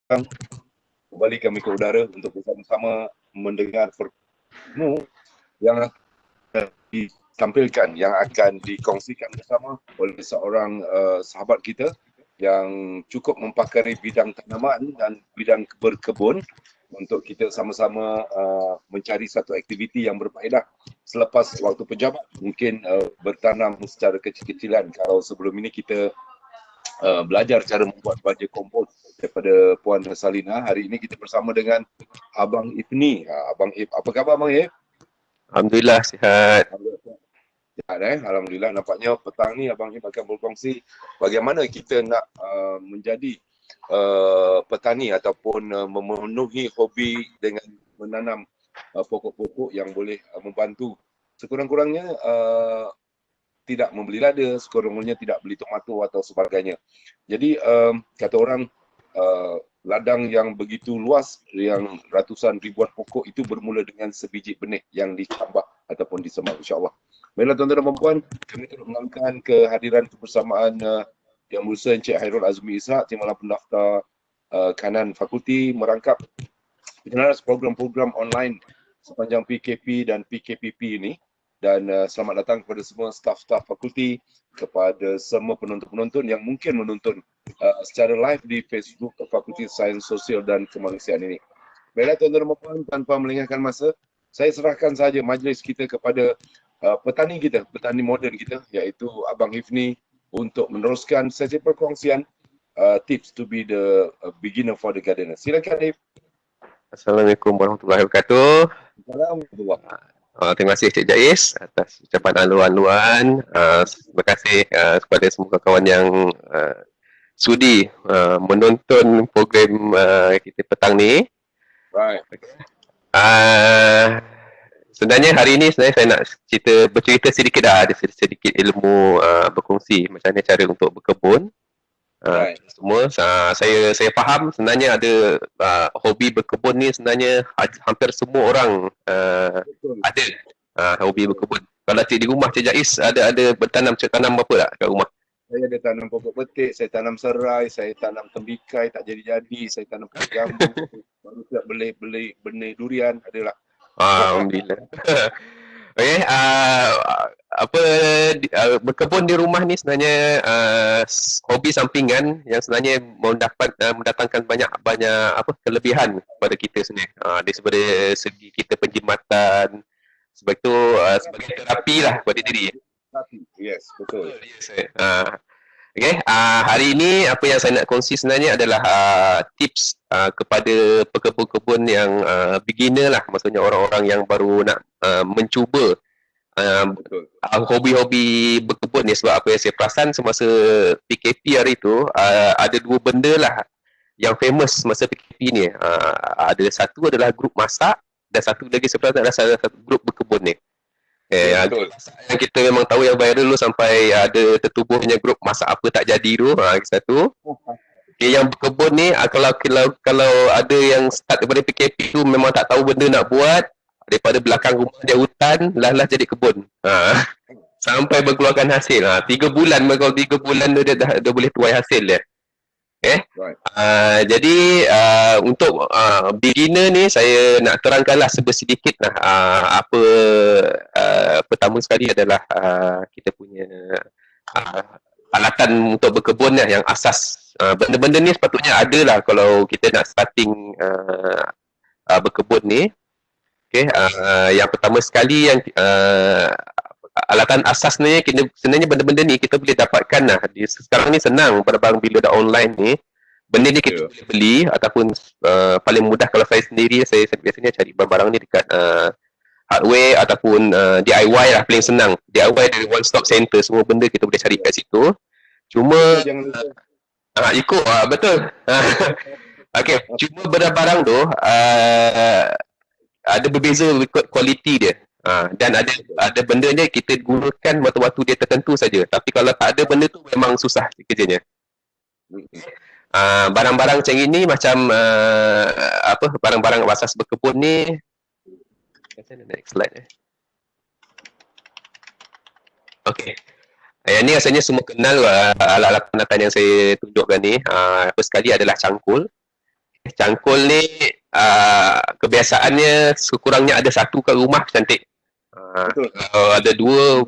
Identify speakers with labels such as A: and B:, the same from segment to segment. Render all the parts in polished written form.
A: kembali kami ke udara untuk bersama-sama mendengar pertemuan yang akan ditampilkan, yang akan dikongsikan bersama oleh seorang sahabat kita yang cukup mempakari bidang tanaman dan bidang berkebun untuk kita sama-sama mencari satu aktiviti yang berfaedah selepas waktu pejabat. Mungkin bertanam secara kecil-kecilan. Kalau sebelum ini kita belajar cara membuat baja kompos daripada Puan Salina, hari ini kita bersama dengan Abang Ibni. Abang Ib, apa khabar Abang Ib?
B: Alhamdulillah sihat.
A: Alhamdulillah. Nampaknya petang ni Abang Ib akan berkongsi bagaimana kita nak menjadi petani ataupun memenuhi hobi dengan menanam pokok-pokok yang boleh membantu sekurang-kurangnya tidak membeli lada, sekurang-kurangnya tidak beli tomato atau sebagainya. Jadi kata orang ladang yang begitu luas, yang ratusan ribuan pokok itu bermula dengan sebiji benih yang ditambah ataupun disemak, insyaAllah. Baiklah tuan-tuan dan puan, kami turut mengenalkan kehadiran kebersamaan Yang Berusaha Encik Hairul Azmi Ishak, Timbalan Pendaftar Kanan Fakulti, merangkap penyelaras program-program online sepanjang PKP dan PKPP ini. Dan selamat datang kepada semua staf-staf fakulti, kepada semua penonton-penonton yang mungkin menonton secara live di Facebook Fakulti Sains Sosial dan Kemanusiaan ini. Baiklah tuan-tuan dan puan, tanpa melengahkan masa, saya serahkan saja majlis kita kepada petani kita, petani moden kita, iaitu Abang Hifni, untuk meneruskan sesi perkongsian tips to be the beginner for the gardener. Silakan Hif.
B: Assalamualaikum warahmatullahi wabarakatuh.
A: Assalamualaikum.
B: Terima kasih Cik Jais atas ucapan haluan-haluan. Terima kasih kepada semua kawan yang sudi menonton program kita petang ni.
A: Right.
B: Sebenarnya hari ini saya nak bercerita sedikit ada sedikit ilmu berkongsi macam mana cara untuk berkebun.
A: Right.
B: Semua saya faham sebenarnya ada hobi berkebun ni sebenarnya hampir semua orang ada hobi berkebun. Kalau cik di rumah Cik Jais ada bertanam apa tak kat rumah?
A: Saya ada tanam pokok betik, saya tanam serai, saya tanam tembikai tak jadi-jadi, saya tanam pokok jambu, baru siap beli benih durian, adalah.
B: Alhamdulillah. Okey, berkebun di rumah ni sebenarnya hobi sampingan yang sebenarnya mendatangkan banyak kelebihan kepada kita sendiri. Daripada segi kita penjimatan, sebab itu sebagai terapi lah kepada diri.
A: Yes, betul.
B: Okay, hari ini apa yang saya nak kongsi sebenarnya adalah tips kepada pekebun-kebun yang beginner lah, maksudnya orang-orang yang baru nak mencuba hobi-hobi berkebun ni. Sebab apa yang saya perasan semasa PKP hari tu, ada dua benda lah yang famous masa PKP ni. Ada satu adalah grup masak dan satu lagi saya perasan adalah satu grup berkebun ni. Yang kita memang tahu yang viral dulu sampai ada tertubuhnya grup masak apa tak jadi tu, satu. Yang berkebun ni kalau ada yang start daripada PKP tu memang tak tahu benda nak buat, daripada belakang rumah dia hutan, lah jadi kebun. Sampai berkeluarkan hasil. 3 bulan, kalau 3 bulan dia dah boleh tuai hasil dia. Jadi untuk beginner ni saya nak terangkanlah sedikit lah pertama sekali adalah kita punya alatan untuk berkebun lah yang asas. Benda-benda ni sepatutnya ada lah kalau kita nak starting berkebun ni. Okay, yang pertama sekali yang alatan asas ni, sebenarnya benda-benda ni kita boleh dapatkan lah. Sekarang ni senang, barang-barang bila dah online ni, benda ni kita boleh beli ataupun paling mudah kalau saya sendiri, saya biasanya cari barang-barang ni dekat hardware ataupun DIY lah, paling senang. DIY dari One Stop Center, semua benda kita boleh cari kat situ. Cuma ikut betul. Okay, cuma barang-barang tu ada berbeza kualiti dia. Dan ada benda ni kita gunakan waktu-waktu dia tertentu saja. Tapi kalau tak ada benda tu memang susah kerjanya. Barang-barang macam ini macam barang-barang asas berkebun ni. Next slide. Okey. Yang ni rasanya semua kenal alat-alat penatan yang saya tunjukkan ni. First sekali adalah cangkul. Cangkul ni kebiasaannya sekurangnya ada satu kat rumah cantik.
A: Betul.
B: Kalau ada dua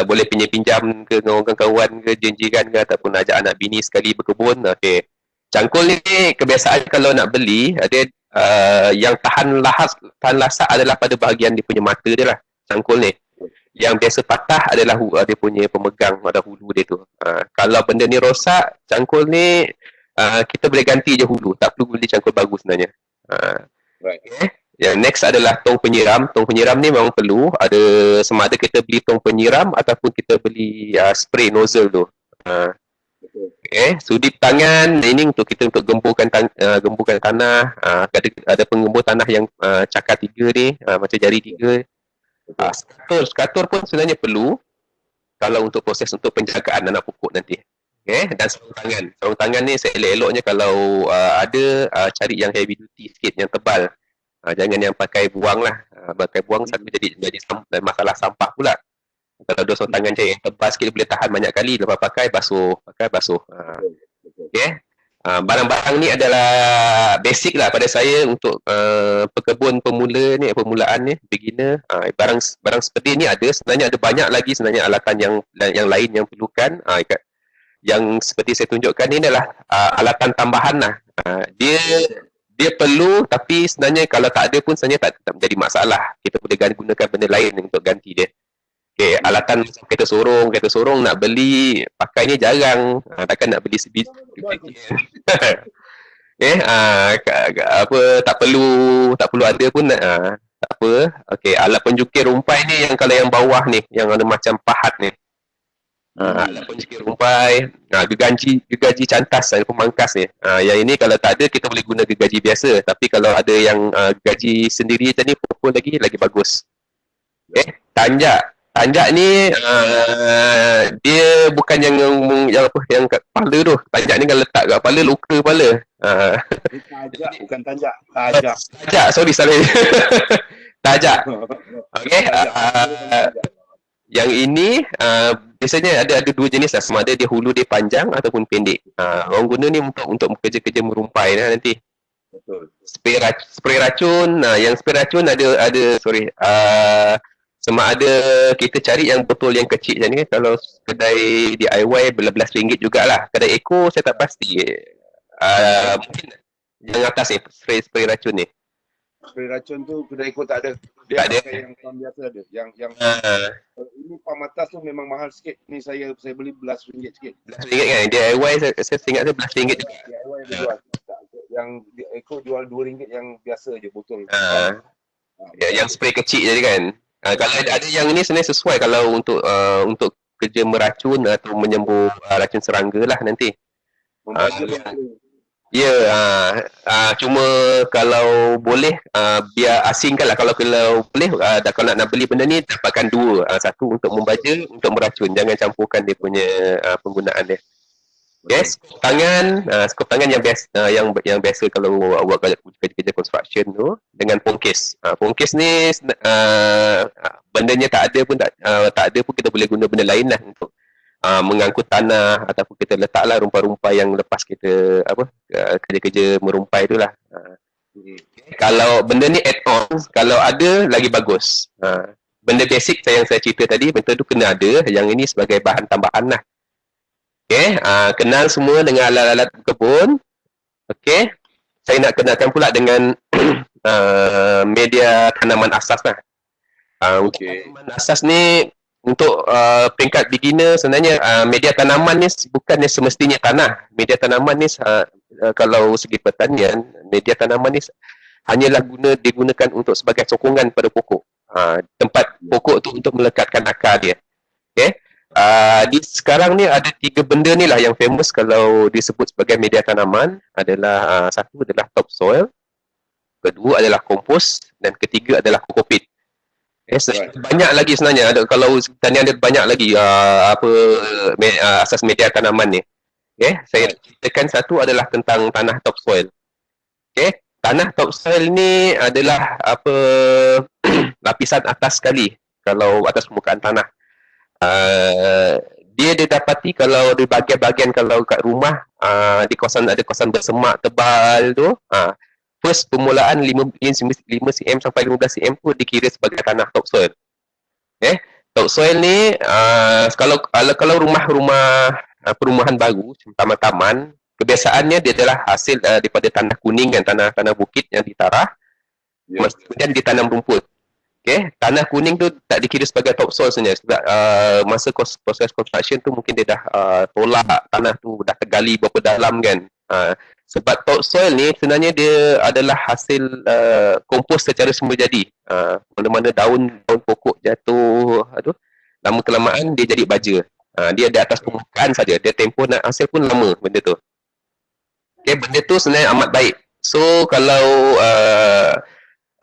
B: boleh pinjam ke dengan orang kawan ke, janjikan ke, ataupun ajak anak bini sekali berkebun. Okey. Cangkul ni kebiasaan kalau nak beli, ada yang tahan lasak adalah pada bahagian dia punya mata dia lah. Cangkul ni. Yang biasa patah adalah dia punya pemegang pada hulu dia tu. Kalau benda ni rosak, cangkul ni kita boleh ganti je hulu. Tak perlu beli cangkul baru sebenarnya.
A: Right.
B: Okay. Yang next adalah tong penyiram. Tong penyiram ni memang perlu. Ada sama ada kita beli tong penyiram ataupun kita beli spray nozzle tu. Okay. Sudip tangan ini untuk kita untuk gemburkan tanah. Ada penggembur tanah yang cakar 3 ni, macam jari 3. Skatur pun sebenarnya perlu kalau untuk proses untuk penjagaan anak pokok nanti. Okay. Dan sarung tangan ni saya elok-eloknya kalau ada cari yang heavy duty sikit, yang tebal. Jangan yang pakai buang lah. Pakai buang satu jadi masalah sampah pula. Kalau ada sarung tangan je yang tebal sikit boleh tahan banyak kali, lepas pakai basuh. Okay. Barang-barang ni adalah basic lah pada saya untuk pekebun permulaan ni, beginner. Barang seperti ni sebenarnya ada banyak lagi sebenarnya alatan yang lain yang perlukan. Yang seperti saya tunjukkan ni adalah alatan tambahan lah. Dia perlu, tapi sebenarnya kalau tak ada pun sebenarnya tak menjadi masalah. Kita boleh gunakan benda lain untuk ganti dia. Okay, alatan kereta sorong nak beli, pakainya jarang. Takkan nak beli sebiji. Tak perlu ada pun tak apa. Okey, alat penjukir rumpai ni yang kalau yang bawah ni, yang ada macam pahat ni. Alat penjukir rumpai, gergaji cantas dan pemangkas ni. Yang ini kalau tak ada kita boleh guna gergaji biasa, tapi kalau ada yang gergaji sendiri macam ni pun lagi bagus. Okey, tanjak ni dia bukan yang kat kepala tu. Tanjak ni kalau letak kat kepala luka kepala.
A: Tajak bukan tanjak.
B: Tajak, sorry salah. Tajak. Okey. Yang ini biasanya ada dua jenis lah. Sama ada dia hulu dia panjang ataupun pendek. Orang guna ni untuk kerja-kerja merumpai lah nanti.
A: Betul.
B: Spray racun. Yang spray racun ada sama ada kita cari yang botol yang kecil macam ni. Kalau kedai DIY belas ringgit jugalah. Kedai Eco saya tak pasti. Mungkin yang atas ni spray racun ni.
A: Spray racun tu kedai Eco tak ada.
B: Dia ada.
A: Yang pam biasa ada. Yang ini pam atas tu memang mahal sikit. Ni saya beli belas ringgit sikit.
B: Belas ringgit kan? DIY saya ingat saya belas ringgit juga.
A: DIY dia jual. Yang Eco jual 2 ringgit yang biasa je botol.
B: Yang spray kecil je kan. Kalau ada yang ini sebenarnya sesuai kalau untuk kerja meracun atau menyembuh racun serangga lah nanti. Cuma kalau boleh biar asingkan lah. Kalau boleh kalau nak beli benda ni dapatkan 2. Satu untuk membaja, untuk meracun. Jangan campurkan dia punya penggunaan dia. Yes, skop tangan yang biasa kalau buat kerja construction tu dengan pongkis. Pongkis ni bendanya tak ada pun kita boleh guna benda lain lah untuk mengangkut tanah ataupun kita letaklah rumpai-rumpai yang lepas kita kerja-kerja merumpai tu lah. Kalau benda ni add-on, kalau ada lagi bagus. Benda basic yang saya cerita tadi benda tu kena ada, yang ini sebagai bahan tambahan lah. Okey, kenal semua dengan alat-alat berkebun. Okey, saya nak kenalkan pula dengan media tanaman asas lah. Tanaman asas ni untuk peringkat beginner sebenarnya media tanaman ni bukannya semestinya tanah. Media tanaman ni kalau segi pertanian, media tanaman ni hanyalah digunakan untuk sebagai sokongan pada pokok. Tempat pokok tu untuk melekatkan akar dia. Okey. Sekarang ni ada 3 benda ni lah yang famous kalau disebut sebagai media tanaman. Satu adalah topsoil, kedua adalah kompos, dan ketiga adalah kokopit. Banyak lagi sebenarnya. Kalau tanian ada banyak lagi asas media tanaman ni. Saya ceritakan satu adalah tentang tanah topsoil. Tanah topsoil ni adalah lapisan atas sekali kalau atas permukaan tanah. dia didapati kalau di bahagian-bahagian kalau kat rumah di kawasan ada kawasan bersemak tebal tu, first permulaan 5 cm sampai 15 cm tu dikira sebagai tanah topsoil. Topsoil ni kalau rumah-rumah perumahan baru macam taman-taman, kebiasaannya dia adalah hasil daripada tanah kuning dan tanah bukit yang ditarah, kemudian ditanam rumput. Tanah kuning tu tak dikira sebagai topsoil sebenarnya sebab masa proses construction tu mungkin dia dah tolak tanah tu, dah tergali berapa dalam kan. Sebab topsoil ni sebenarnya dia adalah hasil kompos secara semula jadi. Mana-mana daun pokok jatuh, lama kelamaan dia jadi baja. Dia di atas permukaan saja, dia tempoh nak hasil pun lama benda tu. Benda tu sebenarnya amat baik. So kalau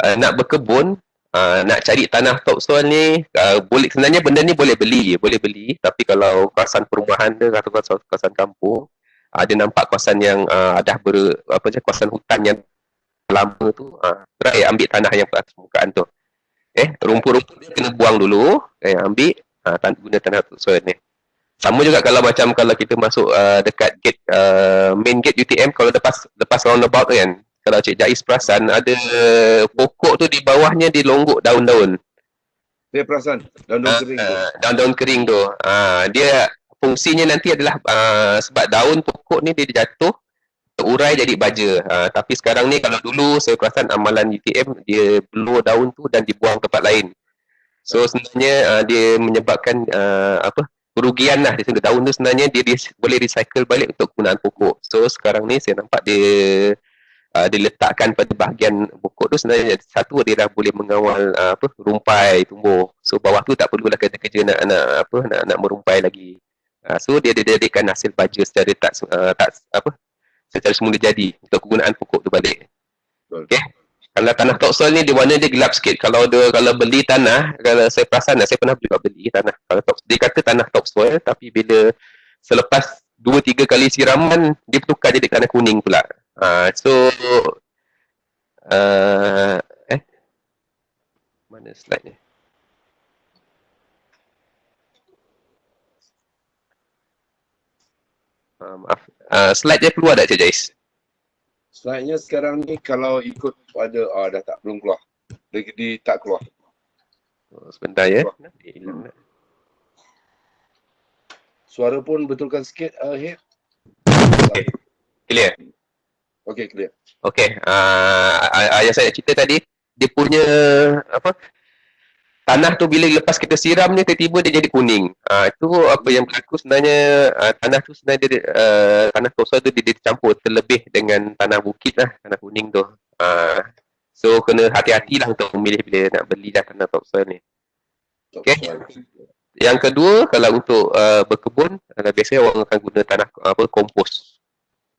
B: nak berkebun, nak cari tanah topsoil ni, boleh, sebenarnya benda ni boleh beli, tapi kalau kawasan perumahan dia atau kawasan kampung, dia nampak kawasan yang kawasan hutan yang lama tu, try ambil tanah yang atas permukaan tu. Rumput-rumput dia kena buang dulu, ambil, guna tanah topsoil ni. Sama juga kalau kita masuk dekat gate, main gate UTM, kalau lepas roundabout tu kan, kalau Cik Jais perasan, ada pokok tu di bawahnya dilonggok daun-daun.
A: Saya perasan, daun-daun kering tu.
B: Daun-daun kering tu. Dia fungsinya nanti adalah sebab daun pokok ni dia jatuh, terurai jadi baja. Tapi sekarang ni kalau dulu saya perasan amalan UTM, dia blow daun tu dan dibuang tempat lain. So sebenarnya dia menyebabkan kerugian lah. Daun tu sebenarnya dia boleh recycle balik untuk kegunaan pokok. So sekarang ni saya nampak dia diletakkan pada bahagian pokok tu sebenarnya satu dia dah boleh mengawal rumpai tumbuh. So bawah tu tak perlulah kerja-kerja nak merumpai lagi. So dia dijadikan hasil baja secara secara semula jadi untuk kegunaan pokok tu balik. Kalau tanah topsoil ni di mana dia gelap sikit. Kalau beli tanah, kalau saya perasan saya pernah juga beli tanah. Kalau dia kata tanah topsoil, tapi bila selepas 2-3 kali siraman dia bertukar jadi tanah kuning pula. Mana slide ni? Maaf. Slide dia keluar tak Cik Jais?
A: Slide-nya sekarang ni kalau ikut pada dah tak, belum keluar. Dia tak keluar.
B: Sebentar ya. Nanti hilang.
A: Suara pun betulkan sikit, Hib.
B: Okay. Clear?
A: Okay, clear.
B: Okay. Yang saya cerita tadi, dia punya tanah tu bila lepas kita siram ni tiba-tiba dia jadi kuning. Itu apa yang berlaku sebenarnya, tanah tu sebenarnya tanah topsoil tu dia dicampur terlebih dengan tanah bukit lah, tanah kuning tu. So kena hati-hatilah untuk memilih bila nak beli dah tanah topsoil ni. Okay. Yang kedua, kalau untuk berkebun, biasanya orang akan guna tanah kompos.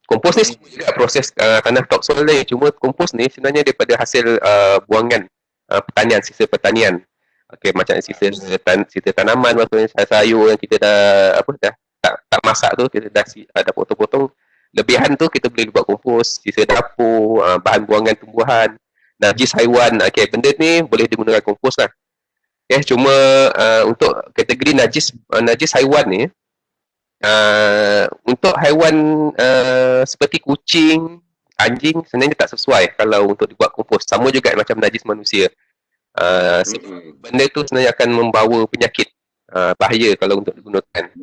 B: Kompos ni juga proses tanah topsoil ni, cuma kompos ni sebenarnya daripada hasil buangan pertanian, sisa pertanian. Okey, macam sisa tanaman, maksudnya sayur yang kita dah tak masak tu, kita dah potong-potong. Lebihan tu kita boleh buat kompos, sisa dapur, bahan buangan tumbuhan, najis haiwan. Okey, benda ni boleh digunakan kompos lah. Cuma untuk kategori najis haiwan ni, untuk haiwan seperti kucing, anjing sebenarnya tak sesuai kalau untuk dibuat kompos. Sama juga macam najis manusia. Benda tu sebenarnya akan membawa penyakit, bahaya kalau untuk digunakan.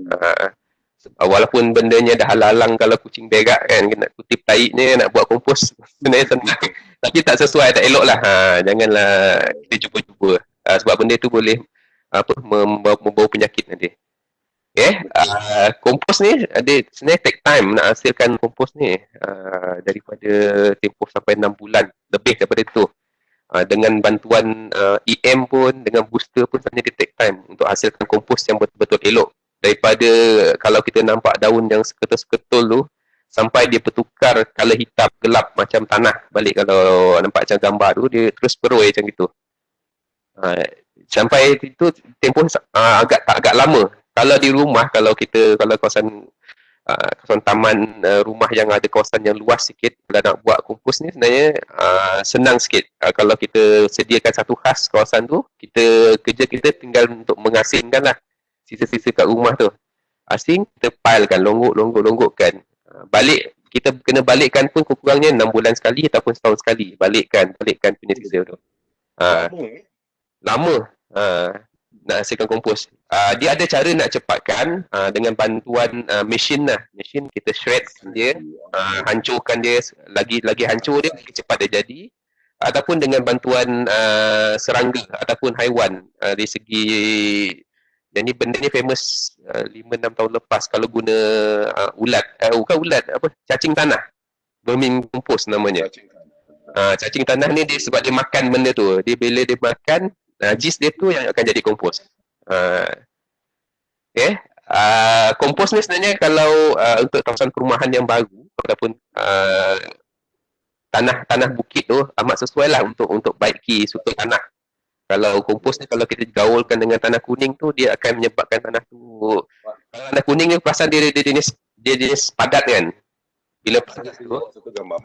B: Walaupun bendanya dah halang kalau kucing berak kan, nak kutip taiknya, nak buat kompos sebenarnya senang, tapi tak sesuai, tak elok lah. Janganlah kita cuba-cuba, sebab benda tu boleh membawa penyakit nanti. Kompos ni dia sebenarnya take time nak hasilkan kompos ni, daripada tempoh sampai 6 bulan lebih daripada tu. Dengan bantuan EM pun, dengan booster pun sebenarnya dia take time untuk hasilkan kompos yang betul-betul elok. Daripada kalau kita nampak daun yang seketul-seketul tu, sampai dia bertukar colour hitam gelap macam tanah balik, kalau nampak macam gambar tu, dia terus peroi macam itu. Sampai itu tempoh agak lama. Kalau di rumah, kalau kawasan taman, rumah yang ada kawasan yang luas sikit, kalau nak buat kompos ni sebenarnya senang sikit. Kalau kita sediakan satu khas kawasan tu, kerja kita tinggal untuk mengasingkan lah sisa-sisa kat rumah tu. asing, kita pilekan, longgokkan. Kita kena balikkan pun kurang-kurangnya 6 bulan sekali ataupun setahun sekali. Balikkan punya skill tu. Lama nak hasilkan kompos. Dia ada cara nak cepatkan dengan bantuan mesin lah. Mesin kita shred dia, hancurkan dia, lagi hancur dia, lagi cepat dia jadi. Ataupun dengan bantuan serangga ataupun haiwan dari segi. Jadi benda ni famous 5-6 tahun lepas kalau guna ulat, bukan ulat, cacing tanah. Vermicompost namanya. Cacing tanah ni dia sebab dia makan benda tu. Bila dia makan, jis dia tu yang akan jadi kompos. Okay. Kompos ni sebenarnya kalau untuk kawasan perumahan yang baru ataupun tanah bukit tu amat sesuai lah untuk baiki struktur tanah. Kalau kompos ni kalau kita gaulkan dengan tanah kuning tu, dia akan menyebabkan tanah tu, kalau tanah kuning ni perasan dia jenis padat kan. Bila padat tu,
A: satu gambar.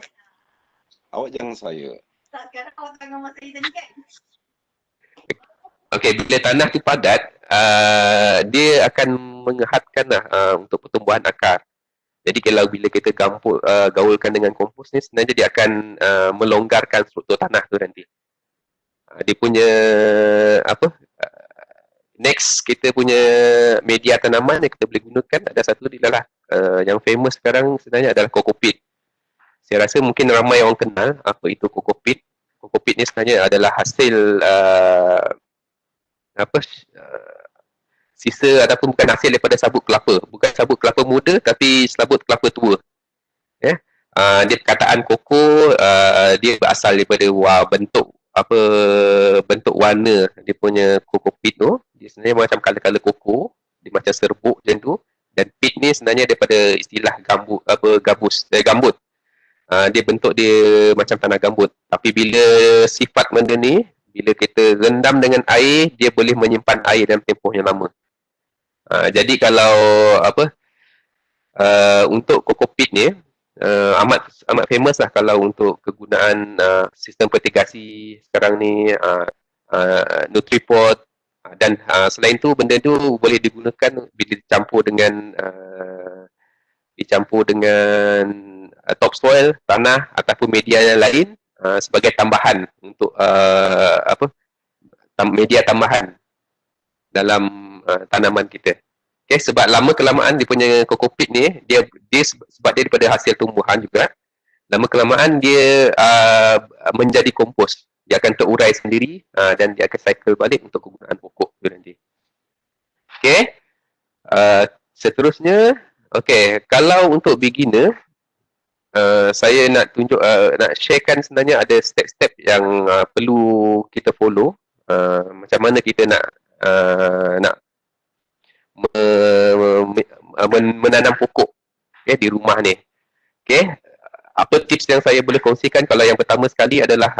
A: Awak jangan saya.
C: Tak, sekarang awak tengok gambar saya tadi kan?
B: Okey, bila tanah tu padat, dia akan mengehatkan lah untuk pertumbuhan akar. Jadi kalau bila kita gaulkan dengan kompos ni, sebenarnya dia akan melonggarkan struktur tanah tu nanti. Dia punya next kita punya media tanaman yang kita boleh gunakan ada satu adalah yang famous sekarang sebenarnya adalah kokopit. Saya rasa mungkin ramai orang kenal apa itu kokopit. Kokopit ni sebenarnya adalah hasil sisa ataupun bukan hasil daripada sabut kelapa. Bukan sabut kelapa muda tapi sabut kelapa tua. Dia perkataan koko, dia berasal daripada bentuk warna dia punya kokopit tu. Dia sebenarnya macam color-color koko, dia macam serbuk macam tu. Dan pit ni sebenarnya daripada istilah gambut. Dia bentuk dia macam tanah gambut. Tapi bila sifat benda ni, bila kita rendam dengan air, dia boleh menyimpan air dalam tempoh yang lama. Jadi kalau untuk kokopit ni amat famous lah kalau untuk kegunaan sistem fertigasi sekarang ni, Nutriport, dan selain tu benda tu boleh digunakan bila dicampur dengan topsoil, tanah ataupun media yang lain sebagai tambahan untuk media tambahan dalam tanaman kita. Okay, sebab lama kelamaan dia punya kokopit ni, dia sebab dia daripada hasil tumbuhan juga, lama kelamaan dia menjadi kompos. Dia akan terurai sendiri dan dia akan cycle balik untuk kegunaan pokok tu nanti. Okay. Seterusnya, okay, kalau untuk beginner, saya nak nak sharekan sebenarnya ada step-step yang perlu kita follow. Macam mana kita nak menanam pokok di rumah ni. Okay. Apa tips yang saya boleh kongsikan? Kalau yang pertama sekali adalah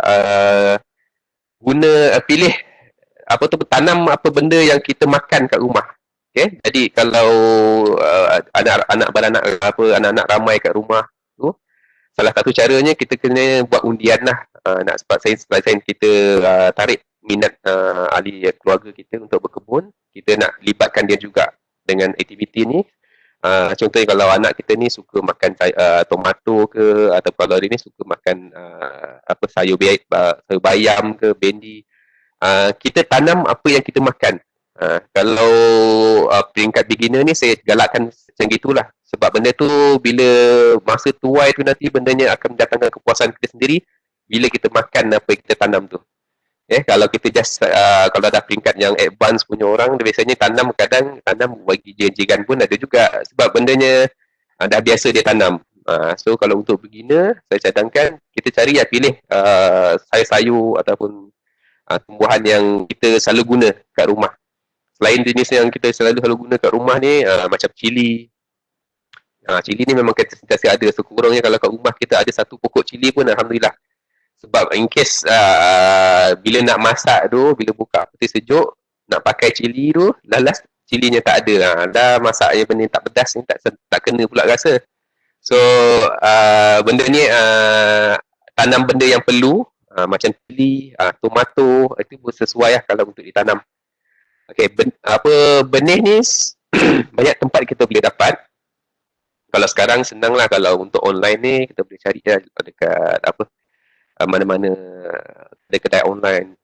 B: pilih tanam apa benda yang kita makan kat rumah. Okay. Jadi kalau anak-anak ramai kat rumah tu, salah satu caranya kita kena buat undian lah. Sebab selain kita tarik minat ahli keluarga kita untuk berkebun, kita nak libatkan dia juga dengan aktiviti ni. Contohnya kalau anak kita ni suka makan tomato ke, atau kalau dia ni suka makan sayur bayam ke, bendi, kita tanam apa yang kita makan. Kalau peringkat beginner ni saya galakkan macam gitulah, sebab benda tu bila masa tuai tu nanti bendanya akan mendatangkan kepuasan kita sendiri bila kita makan apa yang kita tanam tu. Kalau kita kalau ada peringkat yang advance punya orang, dia biasanya tanam bagi jiran pun ada juga, sebab bendanya dah biasa dia tanam. So kalau untuk beginner, saya cadangkan kita cari pilih sayur-sayur ataupun tumbuhan yang kita selalu guna kat rumah. Selain jenis yang kita selalu guna kat rumah ni, macam cili. Cili ni memang kita sentiasa ada. Sekurang-kurangnya kalau kat rumah kita ada satu pokok cili pun alhamdulillah. Sebab in case bila nak masak tu, bila buka peti sejuk, nak pakai cili tu, last cilinya tak ada. Dah masak yang benda tak pedas ni tak kena pula rasa. So benda ni tanam benda yang perlu, macam cili, tomato, itu sesuai lah kalau untuk ditanam. Okay, benih ni banyak tempat kita boleh dapat. Kalau sekarang senang lah, kalau untuk online ni kita boleh cari lah dekat apa, mana-mana kedai online,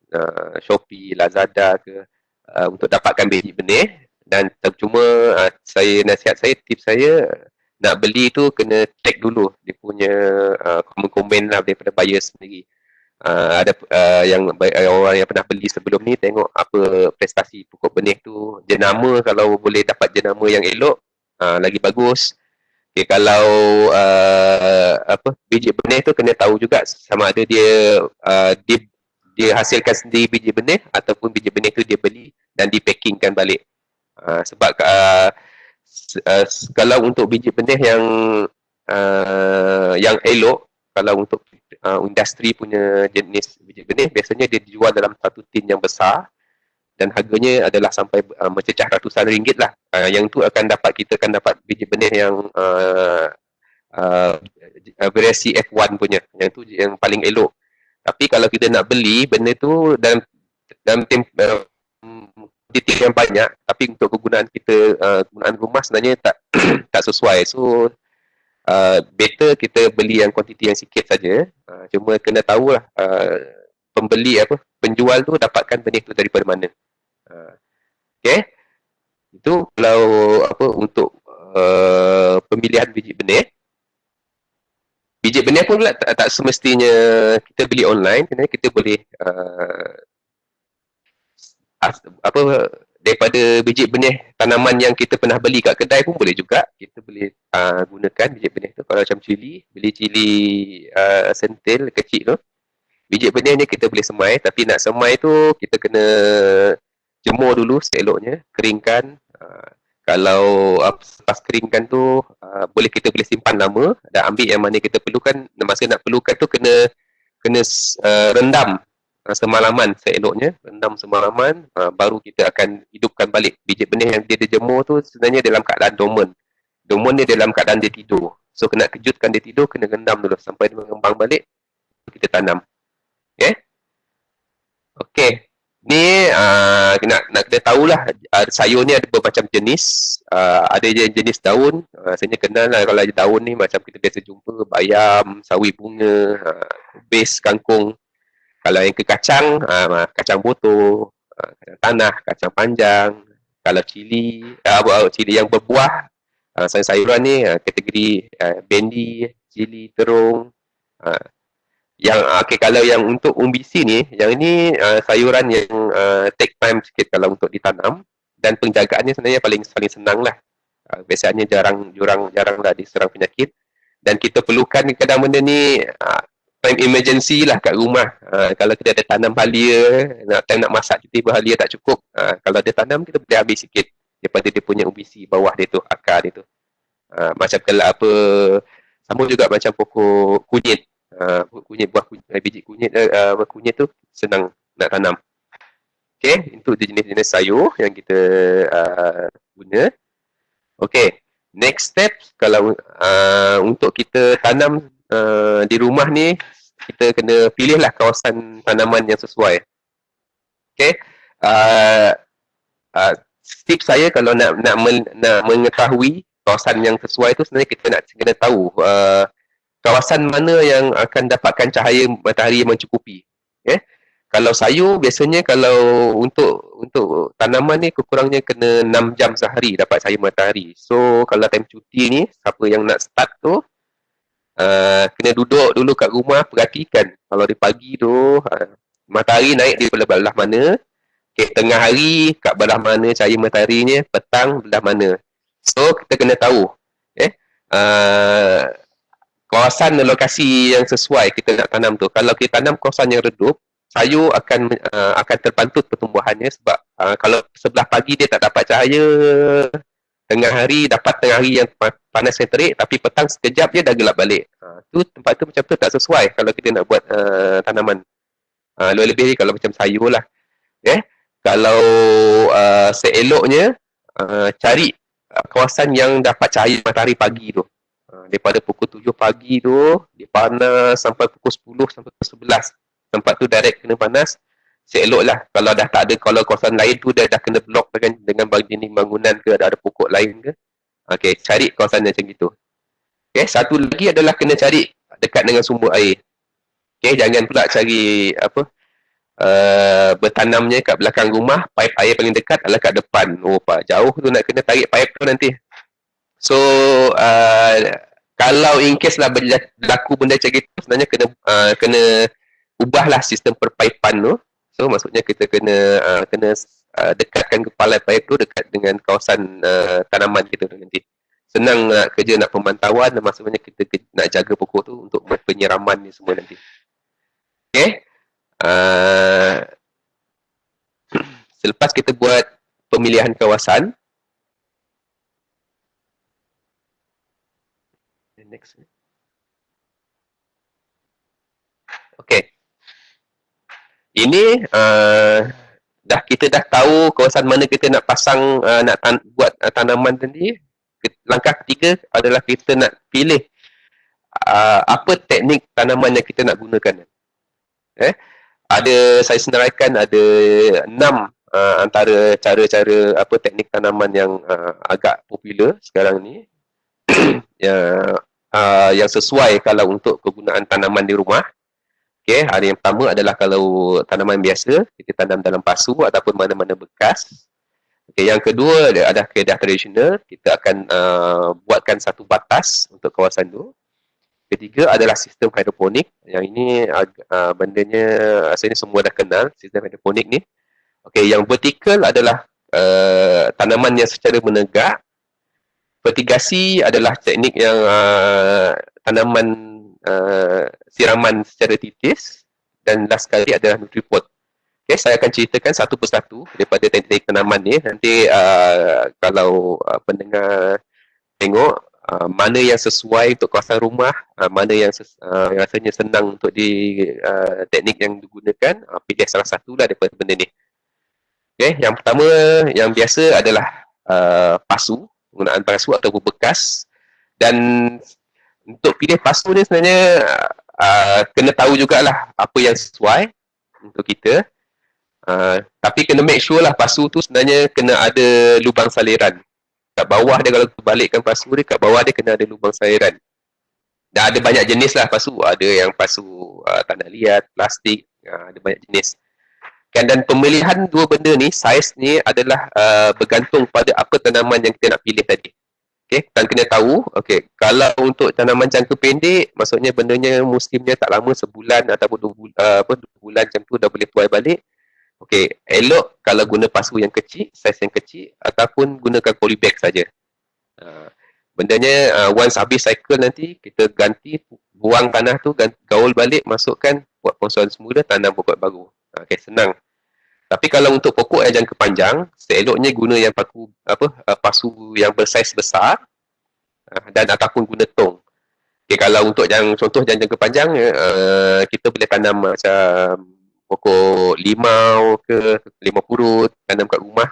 B: Shopee, Lazada ke, untuk dapatkan biji benih. Dan cuma nasihat saya, tips saya, nak beli tu kena check dulu dia punya komen-komen lah daripada buyer sendiri. Ada orang yang pernah beli sebelum ni, tengok apa prestasi pokok benih tu, jenama, kalau boleh dapat jenama yang elok, lagi bagus. Okay, kalau biji benih tu kena tahu juga sama ada dia hasilkan sendiri biji benih ataupun biji benih tu dia beli dan dipackingkan balik. Sebab kalau untuk biji benih yang elok, kalau untuk industri punya jenis biji benih, biasanya dia dijual dalam satu tin yang besar dan harganya adalah sampai mencecah ratusan ringgit lah. Yang tu kita akan dapat biji benih yang variasi F1 punya, yang tu yang paling elok. Tapi kalau kita nak beli benda tu dalam titik yang banyak, tapi untuk kegunaan kita, kegunaan rumah sebenarnya tak sesuai. So better kita beli yang kuantiti yang sikit saja. Cuma kena tahulah penjual tu dapatkan benih tu daripada mana. Okay, itu kalau untuk pemilihan biji benih. Biji benih pun pula tak semestinya kita beli online. Sebenarnya kita boleh daripada biji benih tanaman yang kita pernah beli kat kedai pun boleh juga. Kita boleh gunakan biji benih tu. Kalau macam beli cili sentil kecil tu, biji benihnya kita boleh semai. Tapi nak semai tu kita kena jemur dulu seeloknya, keringkan. Kalau lepas keringkan tu, kita boleh simpan lama dan ambil yang mana kita perlukan. Masa nak perlukan tu kena rendam semalaman seeloknya, rendam semalaman, baru kita akan hidupkan balik. Biji benih yang dia jemur tu sebenarnya dalam keadaan dormant. Dormant dia dalam keadaan dia tidur. So kena kejutkan dia tidur, kena rendam dulu sampai dia mengembang balik, kita tanam. Okay? Okay. Ni nak kita tahulah, sayur ni ada bermacam jenis. Ada jenis daun. Saya kenal lah, kalau daun ni macam kita biasa jumpa bayam, sawi bunga, bes kangkung. Kalau yang ke kacang, kacang botor, kacang tanah, kacang panjang. Kalau cili yang berbuah, sayuran ni kategori bendi, cili, terung. Kalau yang untuk umbisi ni, yang ini sayuran yang take time sikit kalau untuk ditanam, dan penjagaannya sebenarnya paling senang lah. Biasanya jarang lah diserang penyakit, dan kita perlukan kadang benda ni time emergency lah kat rumah. Kalau kita ada tanam halia, nak masak tiba-tiba halia tak cukup, kalau dia tanam kita boleh ambil sikit daripada dia punya umbisi bawah dia tu, akar dia tu. Macam kalau sama juga macam pokok kunyit. Biji kunyit tu senang nak tanam. Okay, itu jenis-jenis sayur yang kita guna. Okay, next step, kalau untuk kita tanam di rumah ni, kita kena pilihlah kawasan tanaman yang sesuai. Okay, tips saya kalau nak mengetahui kawasan yang sesuai tu, sebenarnya kita nak kena tahu kawasan mana yang akan dapatkan cahaya matahari yang mencukupi. Kalau sayur, biasanya kalau untuk tanaman ni kekurangnya kena 6 jam sehari dapat cahaya matahari. So kalau time cuti ni, siapa yang nak start tu, kena duduk dulu kat rumah, perhatikan kalau di pagi tu matahari naik di belah mana, tengah hari kat belah mana cahaya mataharinya, petang belah mana. So kita kena tahu kawasan dan lokasi yang sesuai kita nak tanam tu. Kalau kita tanam kawasan yang redup, sayur akan terpantut pertumbuhannya, sebab kalau sebelah pagi dia tak dapat cahaya, tengah hari dapat tengah hari yang panas yang terik, tapi petang sekejap je dah gelap balik. Tempat tu macam tu tak sesuai kalau kita nak buat tanaman. Lebih-lebih kalau macam sayur lah. Kalau seeloknya cari kawasan yang dapat cahaya matahari pagi tu. Daripada pukul 7 pagi tu dia panas sampai pukul 10 sampai pukul 11. Tempat tu direct kena panas. seeloklah kalau dah tak ada, kalau kawasan lain tu dah kena blok dengan jenis bangunan ke, ada pokok lain ke. Okey, cari kawasan macam gitu. Okey, satu lagi adalah kena cari dekat dengan sumber air. Okey, jangan pula cari bertanamnya kat belakang rumah, pipe air paling dekat adalah kat depan. Oh, pak, jauh tu nak kena tarik pipe tu nanti. So, kalau in case lah berlaku benda macam itu, sebenarnya kena ubahlah sistem perpaipan tu. So, maksudnya kita kena dekatkan kepala pipe tu dekat dengan kawasan tanaman kita tu nanti. Senang nak kerja, nak pemantauan, dan maksudnya kita nak jaga pokok tu untuk penyiraman ni semua nanti. Okay. Selepas kita buat pemilihan kawasan, next. Okay. Ini kita dah tahu kawasan mana kita nak pasang, nak buat tanaman tadi. Langkah ketiga adalah kita nak pilih apa teknik tanaman yang kita nak gunakan. Saya senaraikan ada 6 antara cara-cara teknik tanaman yang agak popular sekarang ni yang sesuai kalau untuk kegunaan tanaman di rumah. Okay, ada yang pertama adalah kalau tanaman biasa kita tanam dalam pasu ataupun mana-mana bekas. Okay, yang kedua adalah kaedah tradisional, kita akan buatkan satu batas untuk kawasan tu. Ketiga adalah sistem hidroponik. Yang ini bendanya rasanya semua dah kenal sistem hidroponik ni. Okey, yang vertikal adalah tanaman yang secara menegak. Vertigasi adalah teknik yang tanaman siraman secara titis, dan last sekali adalah nutripot. Okey, saya akan ceritakan satu persatu daripada teknik tanaman ni. Nanti kalau pendengar tengok mana yang sesuai untuk kawasan rumah, mana yang rasanya senang untuk teknik yang digunakan, pilih salah satulah daripada benda ni. Okay, yang pertama, yang biasa adalah pasu, penggunaan pasu atau bekas. Dan untuk pilih pasu ni sebenarnya kena tahu jugalah apa yang sesuai untuk kita. Tapi kena make sure lah pasu tu sebenarnya kena ada lubang saliran. Kat bawah dia, kalau balikkan pasu dia, kat bawah dia kena ada lubang saliran. Dan ada banyak jenis lah pasu. Ada yang pasu tanah liat, plastik, ada banyak jenis. Dan pemilihan dua benda ni, saiz ni adalah bergantung pada apa tanaman yang kita nak pilih tadi. Okay, dan kena tahu, okay, kalau untuk tanaman jangka pendek, maksudnya bendanya musimnya tak lama, sebulan ataupun 2 bulan macam tu dah boleh tuai balik. Okey, elok kalau guna pasu yang kecil, saiz yang kecil, ataupun gunakan polybag saja. Bendanya once habis cycle nanti kita ganti, buang tanah tu, gaul balik, masukkan, buat pongsoan semula, tanam pokok baru. Okey, senang. Tapi kalau untuk pokok yang jangka panjang, seeloknya guna yang pasu yang bersaiz besar, dan ataupun guna tong. Okey, kalau untuk contoh jangka panjang, kita boleh tanam macam pokok limau ke, limau purut, tanam kat rumah.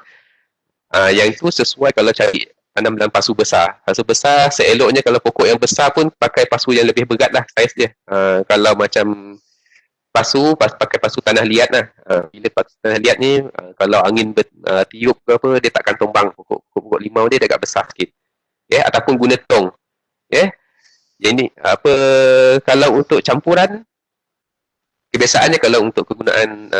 B: Yang itu sesuai kalau cari tanam dalam pasu besar. Pasu besar seeloknya kalau pokok yang besar pun pakai pasu yang lebih berat lah saiz dia. Kalau macam pasu, pakai pasu tanah liat lah. Bila pasu tanah liat ni, kalau angin tiup ke apa, dia takkan tumbang. Pokok limau dia agak besar sikit. Okay? Ataupun guna tong. Okay? Jadi kalau untuk campuran, kebiasaannya kalau untuk kegunaan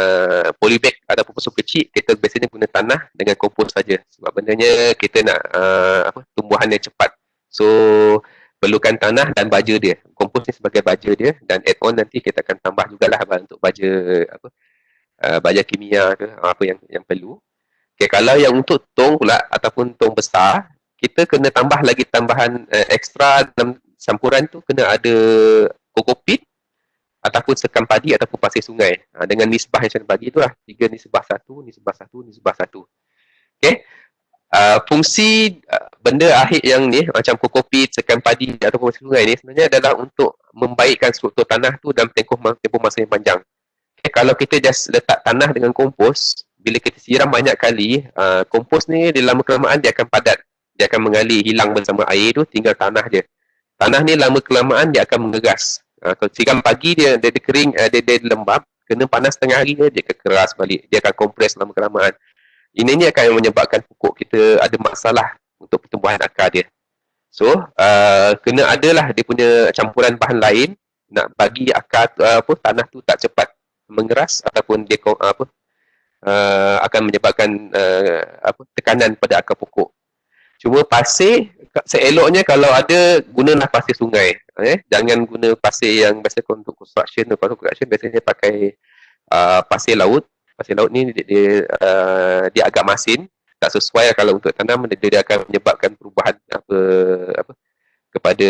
B: polybag ataupun pasu kecil, kita biasanya guna tanah dengan kompos saja. Sebab bendanya kita nak tumbuhan yang cepat. So, perlukan tanah dan baja dia. Kompos ni sebagai baja dia, dan add-on nanti kita akan tambah jugalah untuk baja baja kimia ke, apa yang perlu. Okay, kalau yang untuk tong pula ataupun tong besar, kita kena tambah lagi tambahan ekstra dalam campuran tu, kena ada kokopit ataupun sekam padi ataupun pasir sungai. Dengan nisbah yang saya bagi tu lah. 3 nisbah 1, nisbah 1, nisbah 1. Okay. Fungsi benda akhir yang ni, macam kokopit, sekam padi ataupun pasir sungai ni, sebenarnya adalah untuk membaikkan struktur tanah tu dalam tempoh masa yang panjang. Okay. Kalau kita just letak tanah dengan kompos, bila kita siram banyak kali, kompos ni di lama kelamaan dia akan padat. Dia akan mengalir, hilang bersama air tu, tinggal tanah je. Tanah ni lama kelamaan dia akan mengeras. Kalau siram pagi dia kering, dia lembab. kena panas tengah hari dia akan keras balik, dia akan kompres lama-kelamaan. Ini akan menyebabkan pokok kita ada masalah untuk pertumbuhan akar dia. So, kena adalah dia punya campuran bahan lain nak bagi akar tanah tu tak cepat mengeras ataupun dia akan menyebabkan tekanan pada akar pokok. Cuma pasir, seeloknya kalau ada, gunalah pasir sungai. Jangan guna pasir yang biasa untuk construction. Kalau construction biasanya pakai pasir laut. Pasir laut ni dia agak masin, tak sesuai kalau untuk tanam, dia akan menyebabkan perubahan kepada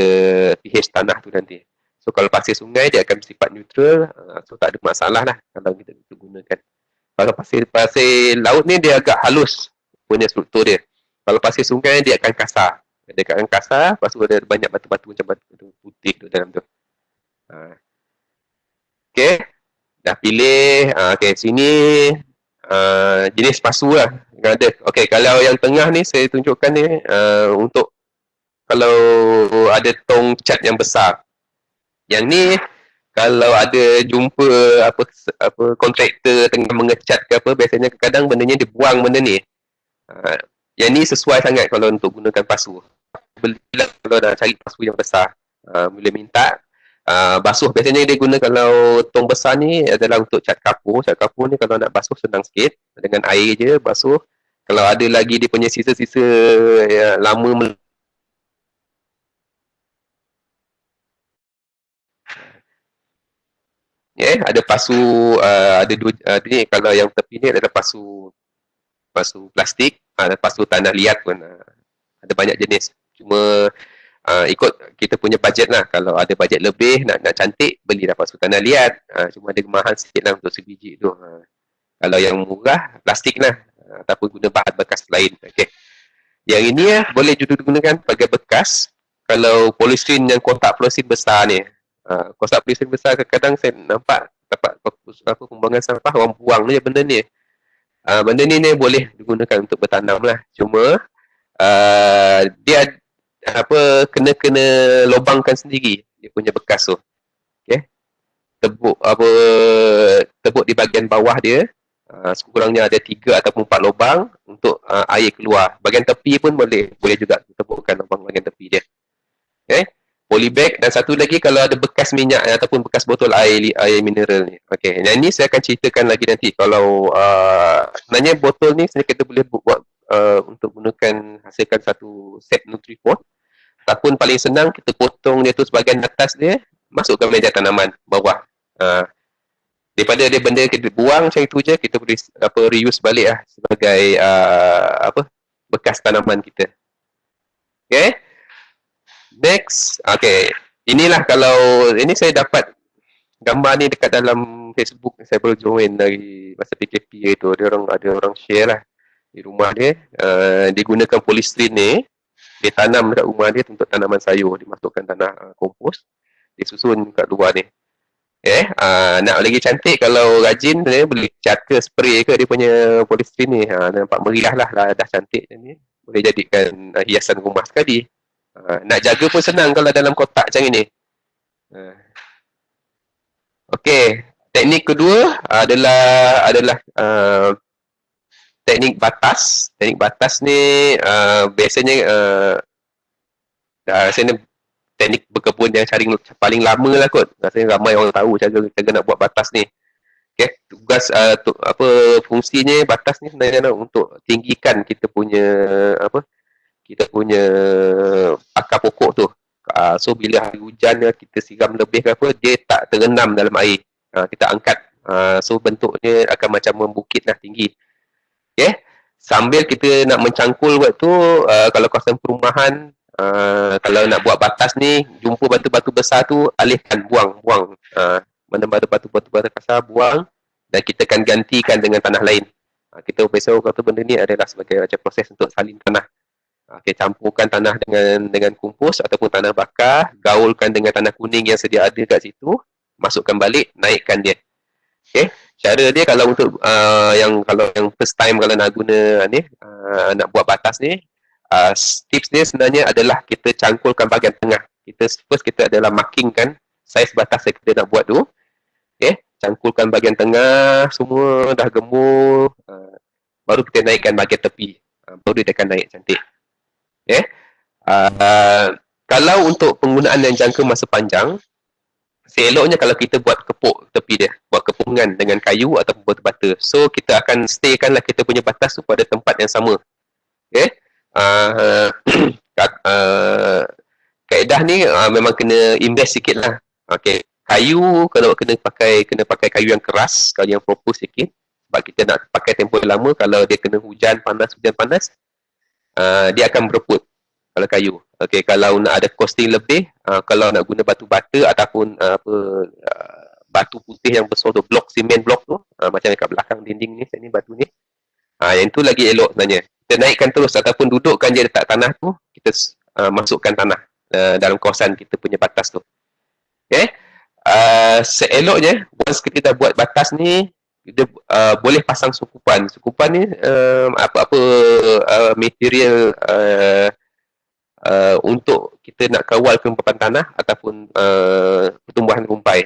B: pH tanah tu nanti. So kalau pasir sungai dia akan bersifat neutral, so tak ada masalah lah kalau kita gunakan. Kalau pasir laut ni dia agak halus punya struktur dia. Kalau pasir sungai dia akan kasar. Dia akan kasar, lepas tu ada banyak batu-batu macam batu putih tu dalam tu. Okay. Dah pilih. Okay, sini jenis pasu lah yang ada. Okay, kalau yang tengah ni saya tunjukkan ni untuk kalau ada tong cat yang besar. Yang ni kalau ada jumpa kontraktor tengah mengecat ke apa, biasanya kadang-kadang bendanya dia buang benda ni. Yang ni sesuai sangat kalau untuk gunakan pasu. Belilah kalau nak cari pasu yang besar. Boleh minta. Basuh biasanya dia guna kalau tong besar ni adalah untuk cat kapur. Cat kapur ni kalau nak basuh senang sikit. Dengan air je basuh. Kalau ada lagi dia punya sisa-sisa lama ada pasu, ada dua, ni kalau yang tepi ni adalah pasu plastik, ada pasu tanah liat pun, ada banyak jenis. Cuma ikut kita punya bajet lah. Kalau ada bajet lebih nak cantik, belilah pasu tanah liat. Cuma ada mahal sikit lah untuk sebiji tu. Kalau yang murah, plastik lah, ataupun guna bahan bekas lain. Okay. Yang ini boleh juga digunakan sebagai bekas. Kalau polystyrene yang kotak polystyrene besar ni, kotak polystyrene besar kadang-kadang saya nampak dapat pembuangan sampah, orang buang je benda ni. Benda ni boleh digunakan untuk bertanam lah. Cuma dia kena lubangkan sendiri dia punya bekas tu. Okay. Tebuk di bahagian bawah dia, sekurangnya ada 3 ataupun 4 lubang untuk air keluar. Bahagian tepi pun boleh juga tebukkan lubang bahagian tepi dia. Okay. Polybag, dan satu lagi kalau ada bekas minyak ataupun bekas botol air mineral ni. Okey, yang ni saya akan ceritakan lagi nanti. Kalau sebenarnya botol ni sebenarnya kita boleh buat untuk gunakan, hasilkan satu set Nutriport. Ataupun paling senang kita potong dia tu sebahagian atas dia, masukkan meja tanaman bawah. Daripada dia benda kita buang macam itu je, kita boleh reuse balik lah sebagai bekas tanaman kita. Okey. Next, okay. Inilah kalau ini saya dapat gambar ni dekat dalam Facebook, saya baru join dari masa PKP itu. Ada orang share lah di rumah dia. Dia gunakan polystyrene ni, dia tanam dekat rumah dia untuk tanaman sayur, dimasukkan tanah kompos, dia susun kat luar ni. Nak lagi cantik kalau rajin dia boleh cat ke spray ke dia punya polystyrene ni. Nampak meriah lah, dah cantik ni. Boleh jadikan hiasan rumah sekali. Nak jaga pun senang kalau dalam kotak macam ini. Okey, teknik kedua adalah teknik batas. Teknik batas ni biasanya rasanya teknik berkebun yang paling lama lah kot. Rasanya ramai orang tahu cara nak buat batas ni. Okay, tugas fungsinya batas ni sebenarnya untuk tinggikan kita punya akar pokok tu. So bila hari hujan kita siram lebih ke apa, dia tak terendam dalam air. Kita angkat. So bentuknya akan macam membukit lah, tinggi. Okay. Sambil kita nak mencangkul waktu kalau kawasan perumahan, kalau nak buat batas ni, jumpa batu-batu besar tu, alihkan, buang. Mana batu-batu kasar, buang, dan kita akan gantikan dengan tanah lain. Kita biasa kata benda ni adalah sebagai macam proses untuk salin tanah. Okay, campurkan tanah dengan kompos ataupun tanah bakar, gaulkan dengan tanah kuning yang sedia ada kat situ, masukkan balik, naikkan dia. Okay, cara dia kalau untuk kalau yang first time kalau nak guna nak buat batas ni, tips dia sebenarnya adalah kita cangkulkan bahagian tengah. Kita adalah markingkan saiz batas yang kita nak buat tu. Okay, cangkulkan bahagian tengah, semua dah gemuk, baru kita naikkan bahagian tepi. Baru dia akan naik cantik. Okay. Kalau untuk penggunaan yang jangka masa panjang, seeloknya kalau kita buat kepuk tepi dia, buat kepungan dengan kayu ataupun bata-bata. So, kita akan staykanlah kita punya batas tu pada tempat yang sama. Okay. Kaedah ni memang kena invest sikit lah. Okay. Kayu, kalau kena pakai kayu yang keras, kayu yang proper sikit. Sebab kita nak pakai tempoh lama, kalau dia kena hujan panas, dia akan bereput kalau kayu. Okay, kalau nak ada costing lebih, kalau nak guna batu bata ataupun batu putih yang besar tu, blok simen blok tu, macam dekat belakang dinding ni, sini batu ni. Yang tu lagi elok sebenarnya. Kita naikkan terus ataupun dudukkan je letak tanah tu, kita masukkan tanah dalam kawasan kita punya batas tu. Okay. Seeloknya, once kita dah buat batas ni, kita boleh pasang sukupan. Sukupan ni apa-apa material untuk kita nak kawal kelembapan tanah ataupun pertumbuhan rumpai.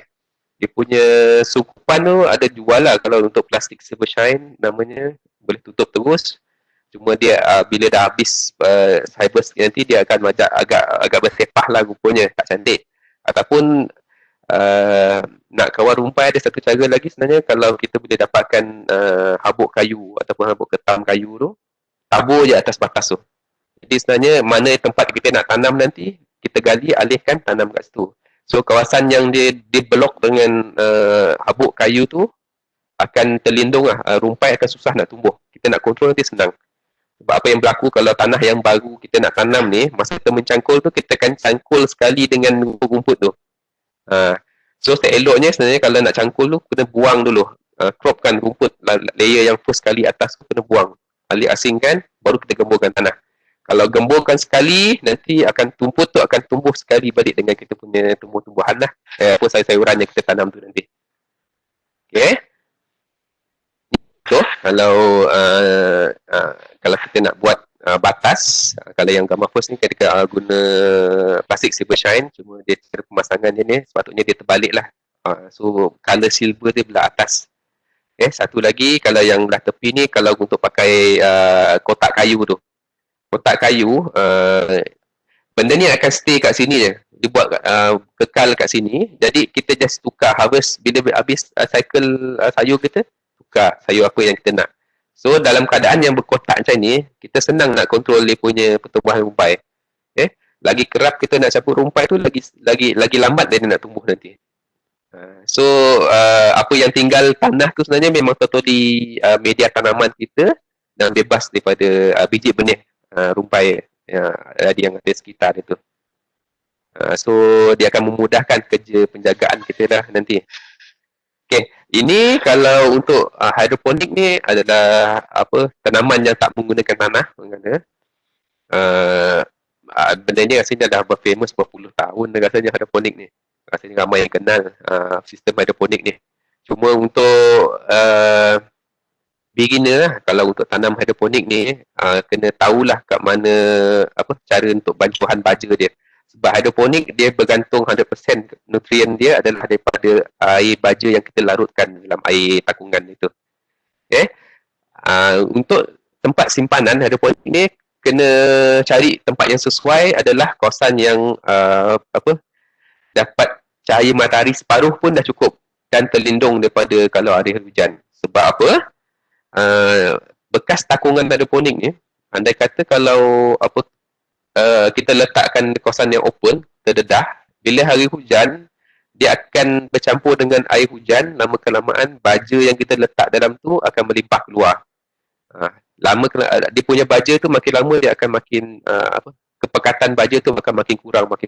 B: Dia punya sukupan tu ada jual lah. Kalau untuk plastik silver shine namanya, boleh tutup terus. Cuma dia bila dah habis fiber nanti dia akan agak bersepah lah rupanya, tak cantik. Ataupun nak kawal rumpai, ada satu cara lagi sebenarnya. Kalau kita boleh dapatkan habuk kayu ataupun habuk ketam kayu tu, tabur je atas batas tu. Jadi sebenarnya mana tempat kita nak tanam nanti, kita gali, alihkan, tanam kat situ. So kawasan yang dia blok dengan habuk kayu tu akan terlindung lah. Rumpai akan susah nak tumbuh. Kita nak kontrol nanti senang. Sebab apa yang berlaku kalau tanah yang baru kita nak tanam ni, masa kita mencangkul tu, kita akan cangkul sekali dengan rumput tu. So seeloknya sebenarnya kalau nak cangkul tu, kena buang dulu. Cropkan rumput, layer yang first kali atas tu kena buang. Alih asingkan, baru kita gemburkan tanah. Kalau gemburkan sekali, nanti akan rumput tu akan tumbuh sekali balik dengan kita punya tumbuh-tumbuhan lah. Apa sayur-sayuran yang kita tanam tu nanti. Okay. So, kalau kita nak buat batas, kalau yang gambar first ni kita guna plastik silver shine, cuma dia cara pemasangan dia ni, sepatutnya dia terbalik lah. So, color silver dia belah atas. Okay. Satu lagi, kalau yang belah tepi ni, kalau untuk pakai kotak kayu tu. Kotak kayu, benda ni akan stay kat sini je. Dia buat kekal kat sini. Jadi kita just tukar harvest bila habis cycle sayur kita, tukar sayur apa yang kita nak. So dalam keadaan yang berkotak macam ni, kita senang nak kontrol dia punya pertumbuhan rumpai. Okay? Lagi kerap kita nak campur rumpai tu, lagi lambat dia nak tumbuh nanti. So apa yang tinggal tanah tu sebenarnya memang totally media tanaman kita dan bebas daripada biji benih rumpai yang ada sekitar itu. So dia akan memudahkan kerja penjagaan kita dah nanti. Okay, ini kalau untuk hidroponik ni adalah tanaman yang tak menggunakan tanah. Benda ni rasanya dah berfamous berpuluh tahun rasanya hidroponik ni. Rasanya ramai yang kenal sistem hidroponik ni. Cuma untuk beginner lah, kalau untuk tanam hidroponik ni kena tahulah kat mana cara untuk bancuhan baja dia. Sebab hidroponik dia bergantung 100% nutrien dia adalah daripada air baja yang kita larutkan dalam air takungan itu. Okay. Untuk tempat simpanan hidroponik ni kena cari tempat yang sesuai, adalah kawasan yang dapat cahaya matahari separuh pun dah cukup dan terlindung daripada kalau ada hujan. Sebab apa? Bekas takungan hidroponik ni, andai kata kalau kita letakkan kawasan yang open, terdedah, bila hari hujan dia akan bercampur dengan air hujan, lama kelamaan baja yang kita letak dalam tu akan melimpah keluar. Dia punya baja tu makin lama dia akan makin kepekatan baja tu akan makin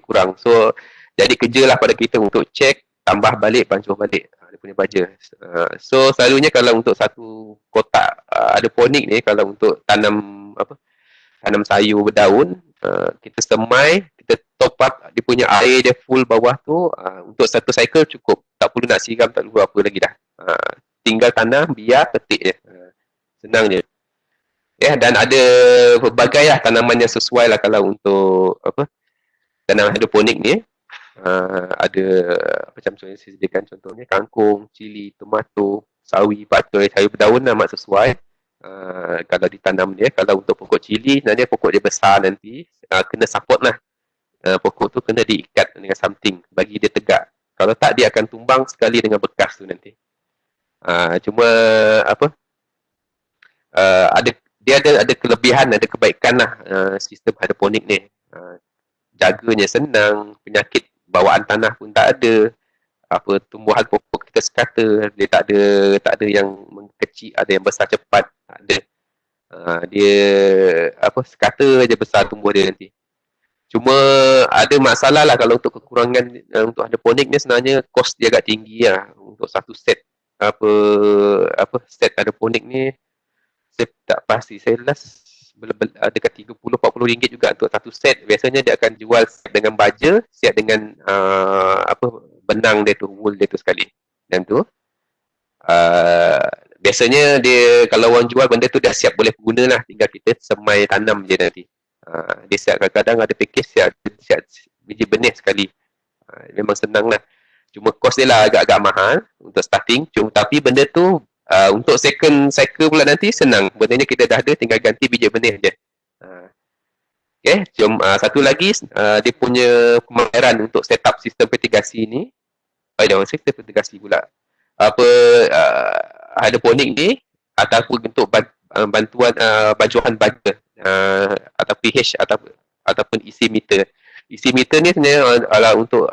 B: kurang. So jadi kerjalah pada kita untuk cek, tambah balik, bancuh balik dia punya baja. So selalunya kalau untuk satu kotak hidroponik ni, kalau untuk tanam sayur berdaun, kita semai, kita top up dia punya air dia full bawah tu, untuk satu cycle cukup, tak perlu nak siram, tak perlu apa lagi dah. Tinggal tanam, biar petik je, senang je. Dan ada pelbagai lah tanaman yang sesuai lah kalau untuk tanam hidroponik ni. Ada macam contohnya saya sediakan contohnya kangkung, cili, tomato, sawi, patoi, sayur berdaun amat sesuai. Kalau ditanam dia, kalau untuk pokok cili sebenarnya pokok dia besar nanti, kena support lah. Pokok tu kena diikat dengan something bagi dia tegak. Kalau tak dia akan tumbang sekali dengan bekas tu nanti. Cuma apa? Ada kelebihan, ada kebaikan lah sistem hidroponik ni. Jaganya senang, penyakit bawaan tanah pun tak ada. Apa tumbuhan pokok kita sekata, dia tak ada yang mengecil, ada yang besar cepat, tak ada. Dia apa sekata aja besar tumbuh dia nanti. Cuma ada masalah lah kalau untuk kekurangan untuk hidroponik ni sebenarnya kos dia agak tinggi lah untuk satu set set hidroponik ni. Saya tak pasti, saya last dekat 30-40 ringgit juga untuk satu set. Biasanya dia akan jual set dengan baja, set dengan benang dia tu, wool dia tu sekali. Dan tu biasanya dia kalau orang jual benda tu dah siap boleh guna lah, tinggal kita semai tanam je nanti. Dia siap, kadang-kadang ada package siap biji benih sekali. Memang senang lah. Cuma kos dia lah agak-agak mahal untuk starting. Tapi benda tu untuk second cycle pula nanti senang. Bendanya kita dah ada, tinggal ganti biji benih je. Okay, jom satu lagi dia punya kemahiran untuk set up sistem fertigasi ni. Jangan sistem fertigasi pula. Hidroponik ni ataupun untuk bantuan bajuan baja atau pH ataupun isi meter. Isi meter ni sebenarnya adalah untuk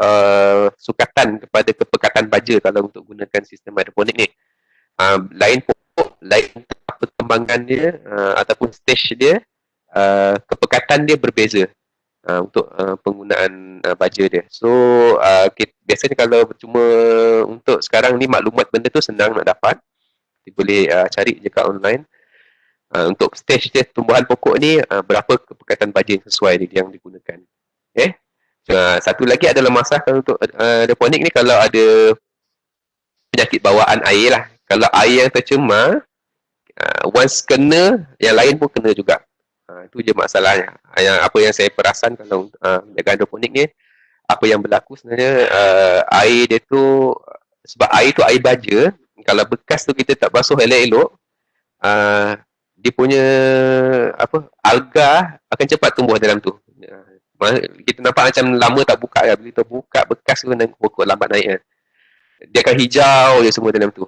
B: sukatan kepada kepekatan baja kalau untuk gunakan sistem hidroponik ni. Lain pokok, lain perkembangan dia ataupun stage dia, kepekatan dia berbeza untuk penggunaan baja dia. So biasanya kalau cuma untuk sekarang ni maklumat benda tu senang nak dapat. Kita boleh cari je kat online. Untuk stage dia tumbuhan pokok ni berapa kepekatan baja yang sesuai yang digunakan. Okay. Satu lagi adalah masalah untuk hidroponik ni kalau ada penyakit bawaan air lah. Kalau air yang tercemar, once kena, yang lain pun kena juga. Itu je masalahnya. Apa yang saya perasan kalau jaga hidroponik ni, apa yang berlaku sebenarnya air dia tu, sebab air tu air baja, kalau bekas tu kita tak basuh elok-elok, dia punya alga akan cepat tumbuh dalam tu. Kita nampak macam lama tak buka ya. Bila kita buka bekas tu pokok lambat naik. Dia akan hijau je semua dalam tu.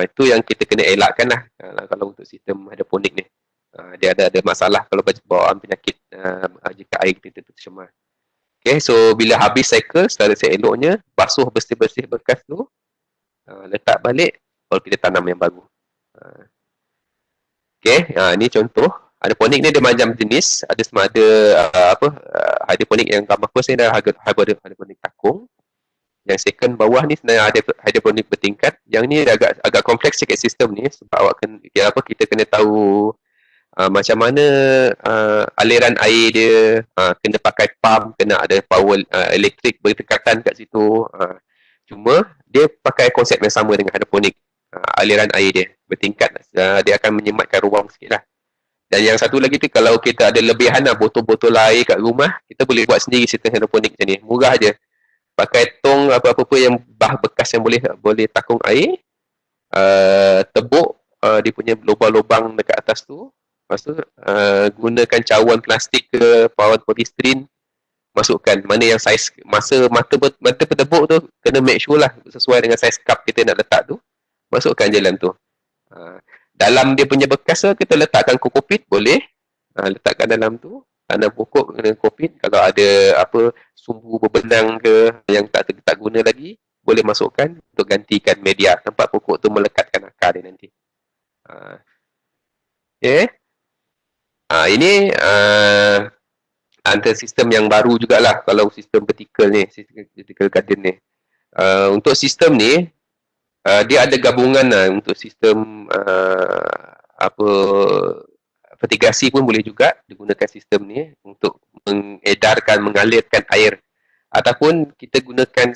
B: Itu yang kita kena elakkan lah kalau untuk sistem hidroponik ni. Dia ada masalah kalau bawaan penyakit jika air kita tercemar. Okay, so bila habis cycle, secara seeloknya basuh bersih-bersih bekas tu, letak balik, baru kita tanam yang baru. Okay, ni contoh. Hidroponik ni ada macam jenis. Ada sama ada hidroponik yang gambar first ni adalah hidroponik takung. Yang second bawah ni sebenarnya ada hidroponik bertingkat. Yang ni agak kompleks sikit sistem ni sebab kita kena tahu macam mana aliran air dia, kena pakai pump, kena ada power elektrik berdekatan kat situ. Cuma dia pakai konsep yang sama dengan hidroponik. Aliran air dia bertingkat, dia akan menyematkan ruang sikit lah. Dan yang satu lagi tu, kalau kita ada lebihan botol-botol air kat rumah, kita boleh buat sendiri sistem hidroponik macam ni. Murah je. Pakai tong apa-apa yang bekas yang boleh takung air, tebuk dia punya lubang-lubang dekat atas tu. Lepas tu gunakan cawan plastik ke cawan polystyrene, masukkan mana yang saiz mata petebuk tu, kena make sure lah sesuai dengan saiz cup kita nak letak tu. Masukkan je dalam tu. Dalam dia punya bekas kita letakkan kokopit boleh. Letakkan dalam tu, tanam pokok dengan kokopit. Kalau ada sumbu berbenang ke yang tak guna lagi, boleh masukkan untuk gantikan media tempat pokok tu melekatkan akar dia nanti. Okay. Ini antara sistem yang baru jugalah kalau sistem vertical ni, sistem vertical garden ni. Untuk sistem ni, dia ada gabungan untuk sistem fertigasi pun boleh juga digunakan sistem ni untuk mengalirkan air, ataupun kita gunakan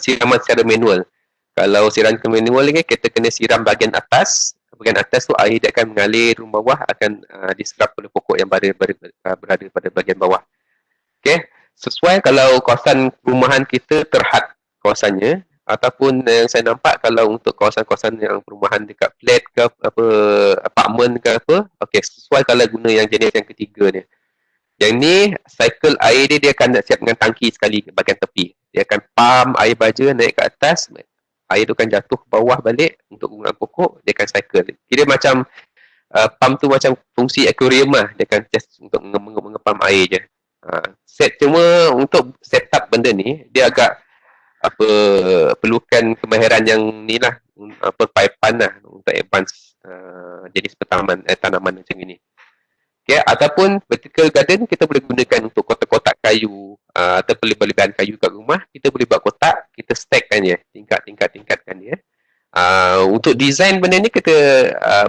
B: siraman secara manual. Kalau siraman manual ni kita kena siram bahagian atas tu air dia akan mengalir turun bawah, akan diserap oleh pokok yang berada pada bahagian bawah. Okay, sesuai kalau kawasan perumahan kita terhad kawasannya, ataupun yang saya nampak kalau untuk kawasan-kawasan yang perumahan dekat flat ke apa, apartment ke apa, okey, sesuai kalau guna yang jenis yang ketiga ni. Yang ni cycle air dia akan nak siap dengan tangki sekali ke bahagian tepi. Dia akan pump air baja naik ke atas, air tu akan jatuh ke bawah balik untuk gunaan pokok, dia akan cycle. Kira macam pump tu macam fungsi aquarium lah, dia akan just untuk mengepam air je. Set cuma untuk set up benda ni dia agak apa, perlukan kemahiran yang ni lah, perpaipan lah untuk advance jenis tanaman macam ni. Okay, ataupun vertical garden kita boleh gunakan untuk kotak-kotak kayu atau perlebar-lebaran kayu kat rumah, kita boleh buat kotak, kita stackkan je, tingkat-tingkat-tingkatkan dia. Untuk design benda ni kita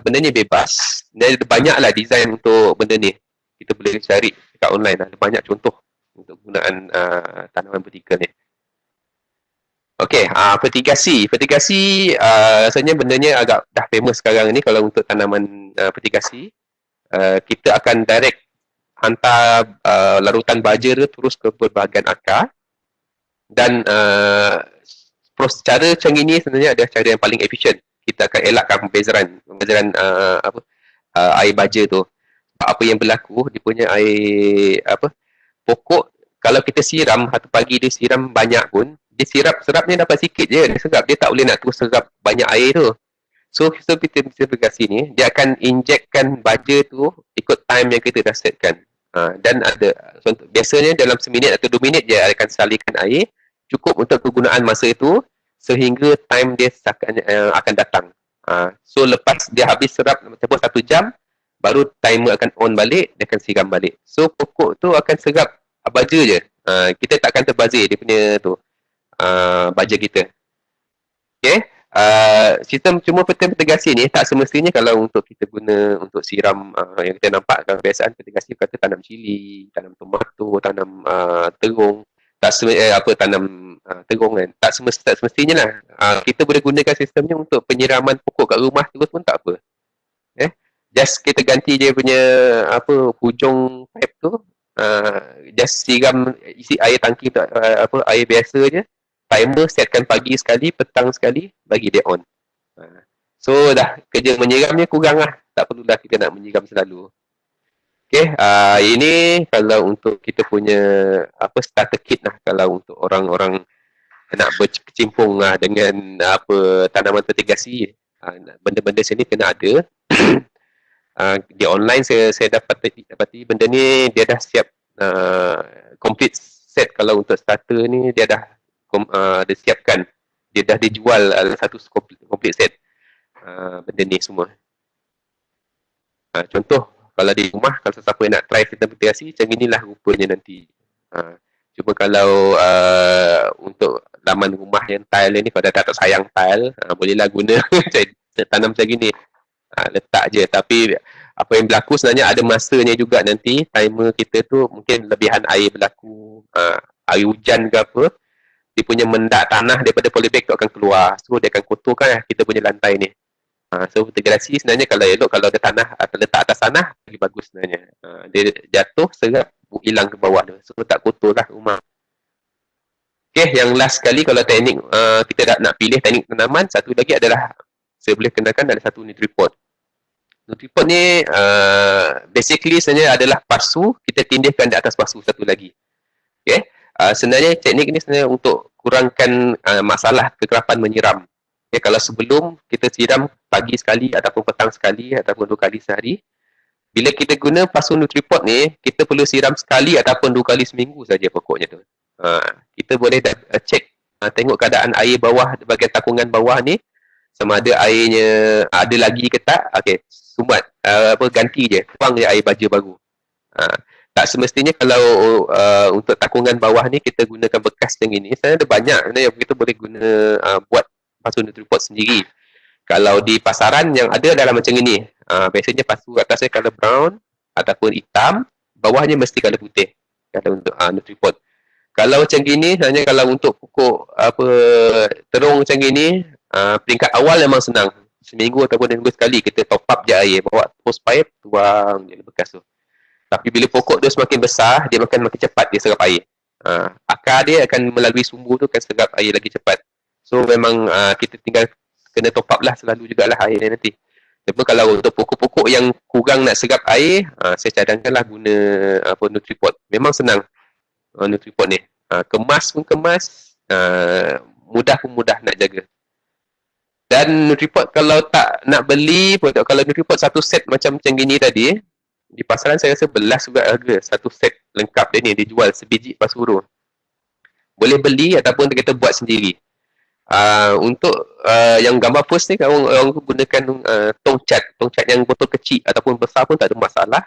B: benda ni bebas. Dan ada banyaklah design untuk benda ni. Kita boleh cari dekat online lah. Ada banyak contoh untuk gunaan tanaman vertikal ni. Okey, vertigasi. Vertigasi rasanya bendanya agak dah famous sekarang ni kalau untuk tanaman vertigasi. Kita akan direct hantar larutan baja tu terus ke bahagian akar. Dan cara macam ini sebenarnya adalah cara yang paling efisien. Kita akan elakkan pembezaran air baja tu. Apa yang berlaku, dia punya air pokok, kalau kita siram satu pagi dia siram banyak pun, dia serapnya dapat sikit je, dia serap, dia tak boleh nak terus serap banyak air tu. So kita vertigasi ni, dia akan injekkan baja tu ikut time yang kita dah setkan. Dan ada contoh, biasanya dalam seminit atau 2 minit dia akan salurkan air, cukup untuk kegunaan masa itu sehingga time dia akan datang. So lepas dia habis serap macam 1 jam, baru timer akan on balik, dia akan siram balik. So pokok tu akan serap baja je. Kita takkan terbazir dia punya tu baja kita. Okay. Sistem cuma vertigasi ni tak semestinya kalau untuk kita guna untuk siram yang kita nampak kebiasaan vertigasi kata tanam cili, tanam tomato, tanam terung, tanam terung kan. Tak semestinya lah. Kita boleh gunakan sistemnya untuk penyiraman pokok kat rumah terus pun tak apa. Just kita ganti dia punya hujung pipe tu, just siram, isi air tangki tu, air biasa je. Timer setkan pagi sekali, petang sekali, bagi dia on. So dah kerja menyiramnya kurang lah. Tak perlulah kita nak menyiram selalu. Okay, ini kalau untuk kita punya starter kit lah. Kalau untuk orang-orang nak berkecimpung lah dengan tanaman vertigasi, benda-benda sini kena ada. Di online saya dapati benda ni dia dah siap complete set. Kalau untuk starter ni dia dah dia siapkan, dia dah dijual satu complete set benda ni semua. Contoh kalau di rumah, kalau sesiapa yang nak try sistem vertigasi, macam inilah rupanya nanti. Cuma kalau untuk laman rumah yang tile ni, kalau dah tak sayang tile, bolehlah guna tanam macam gini, letak je. Tapi apa yang berlaku sebenarnya ada masanya juga nanti. Timer kita tu mungkin lebihan air berlaku, air hujan ke apa, dia punya mendak tanah daripada polybag tu akan keluar. So dia akan kotorkan kita punya lantai ni. So vertigasi sebenarnya kalau elok, kalau ada tanah atau letak atas tanah, lagi bagus sebenarnya. Dia jatuh, serap, hilang ke bawah tu. So tak kotor lah rumah. Okay, yang last sekali kalau teknik kita nak pilih teknik tanaman, satu lagi adalah saya boleh kenakan ada satu Nutriport. Nutriport ni basically sebenarnya adalah pasu, kita tindihkan di atas pasu satu lagi. Okay. Sebenarnya teknik ni sebenarnya untuk kurangkan masalah kekerapan menyiram. Okay, kalau sebelum kita siram pagi sekali ataupun petang sekali ataupun 2 kali sehari, bila kita guna pasu Nutriport ni, kita perlu siram sekali ataupun 2 kali seminggu saja pokoknya tu. Kita boleh cek, tengok keadaan air bawah, bahagian takungan bawah ni, sama ada airnya ada lagi ke tak. Okay, sumbat, ganti je, tuang je air baja baru. Tak semestinya kalau untuk takungan bawah ni kita gunakan bekas macam ni. Sebenarnya ada banyak yang kita boleh guna buat pasu Nutriport sendiri. Kalau di pasaran yang ada adalah macam ini. Biasanya pasu atasnya color brown ataupun hitam, bawahnya mesti color putih. Kalau untuk Nutriport. Kalau macam gini, hanya kalau untuk pokok terung macam gini, peringkat awal memang senang. Seminggu ataupun 2 minggu sekali kita top up je air, bawa hose pipe, tuang je bekas tu. Tapi bila pokok dia semakin besar, dia makin cepat dia serap air. Akar dia akan melalui sumbu tu akan serap air lagi cepat. So memang kita tinggal kena top up lah selalu jugalah air dia nanti. Cuma kalau untuk pokok-pokok yang kurang nak serap air, saya cadangkanlah guna Nutriport. Memang senang Nutriport ni. Kemas pun kemas, mudah pun mudah nak jaga. Dan Nutriport kalau tak nak beli, kalau Nutriport satu set macam gini tadi, di pasaran saya rasa belas juga harga. Satu set lengkap dia ni, dia jual sebiji pas suruh. Boleh beli ataupun kita buat sendiri. Untuk yang gambar first ni, orang gunakan tongcat yang botol kecil ataupun besar pun tak ada masalah.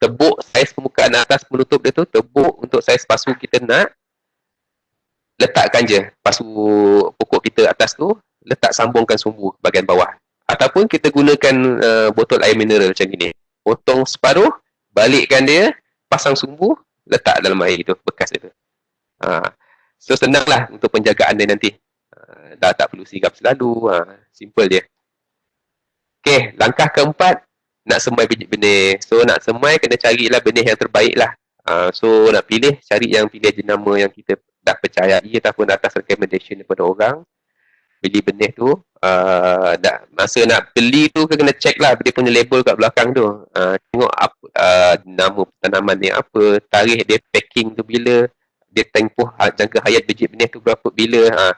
B: Tebuk saiz permukaan atas penutup dia tu, tebuk untuk saiz pasu kita nak. Letakkan je pasu pokok kita atas tu, sambungkan sumbu bahagian bawah. Ataupun kita gunakan botol air mineral macam ni. Potong separuh, balikkan dia, pasang sumbu, letak dalam air itu, bekas itu. So senanglah untuk penjagaan dia nanti. Dah tak perlu sirap selalu, simple je. Okey, langkah keempat, nak semai biji benih. So nak semai kena carilah benih yang terbaik lah. So nak cari yang pilih jenama yang kita dah percayai ataupun atas recommendation daripada orang. Beli benih tu, masa nak beli tu kena check lah dia punya label kat belakang tu. Tengok apa, nama tanaman ni apa, tarikh dia packing tu bila, dia tempoh jangka hayat biji benih tu berapa bila.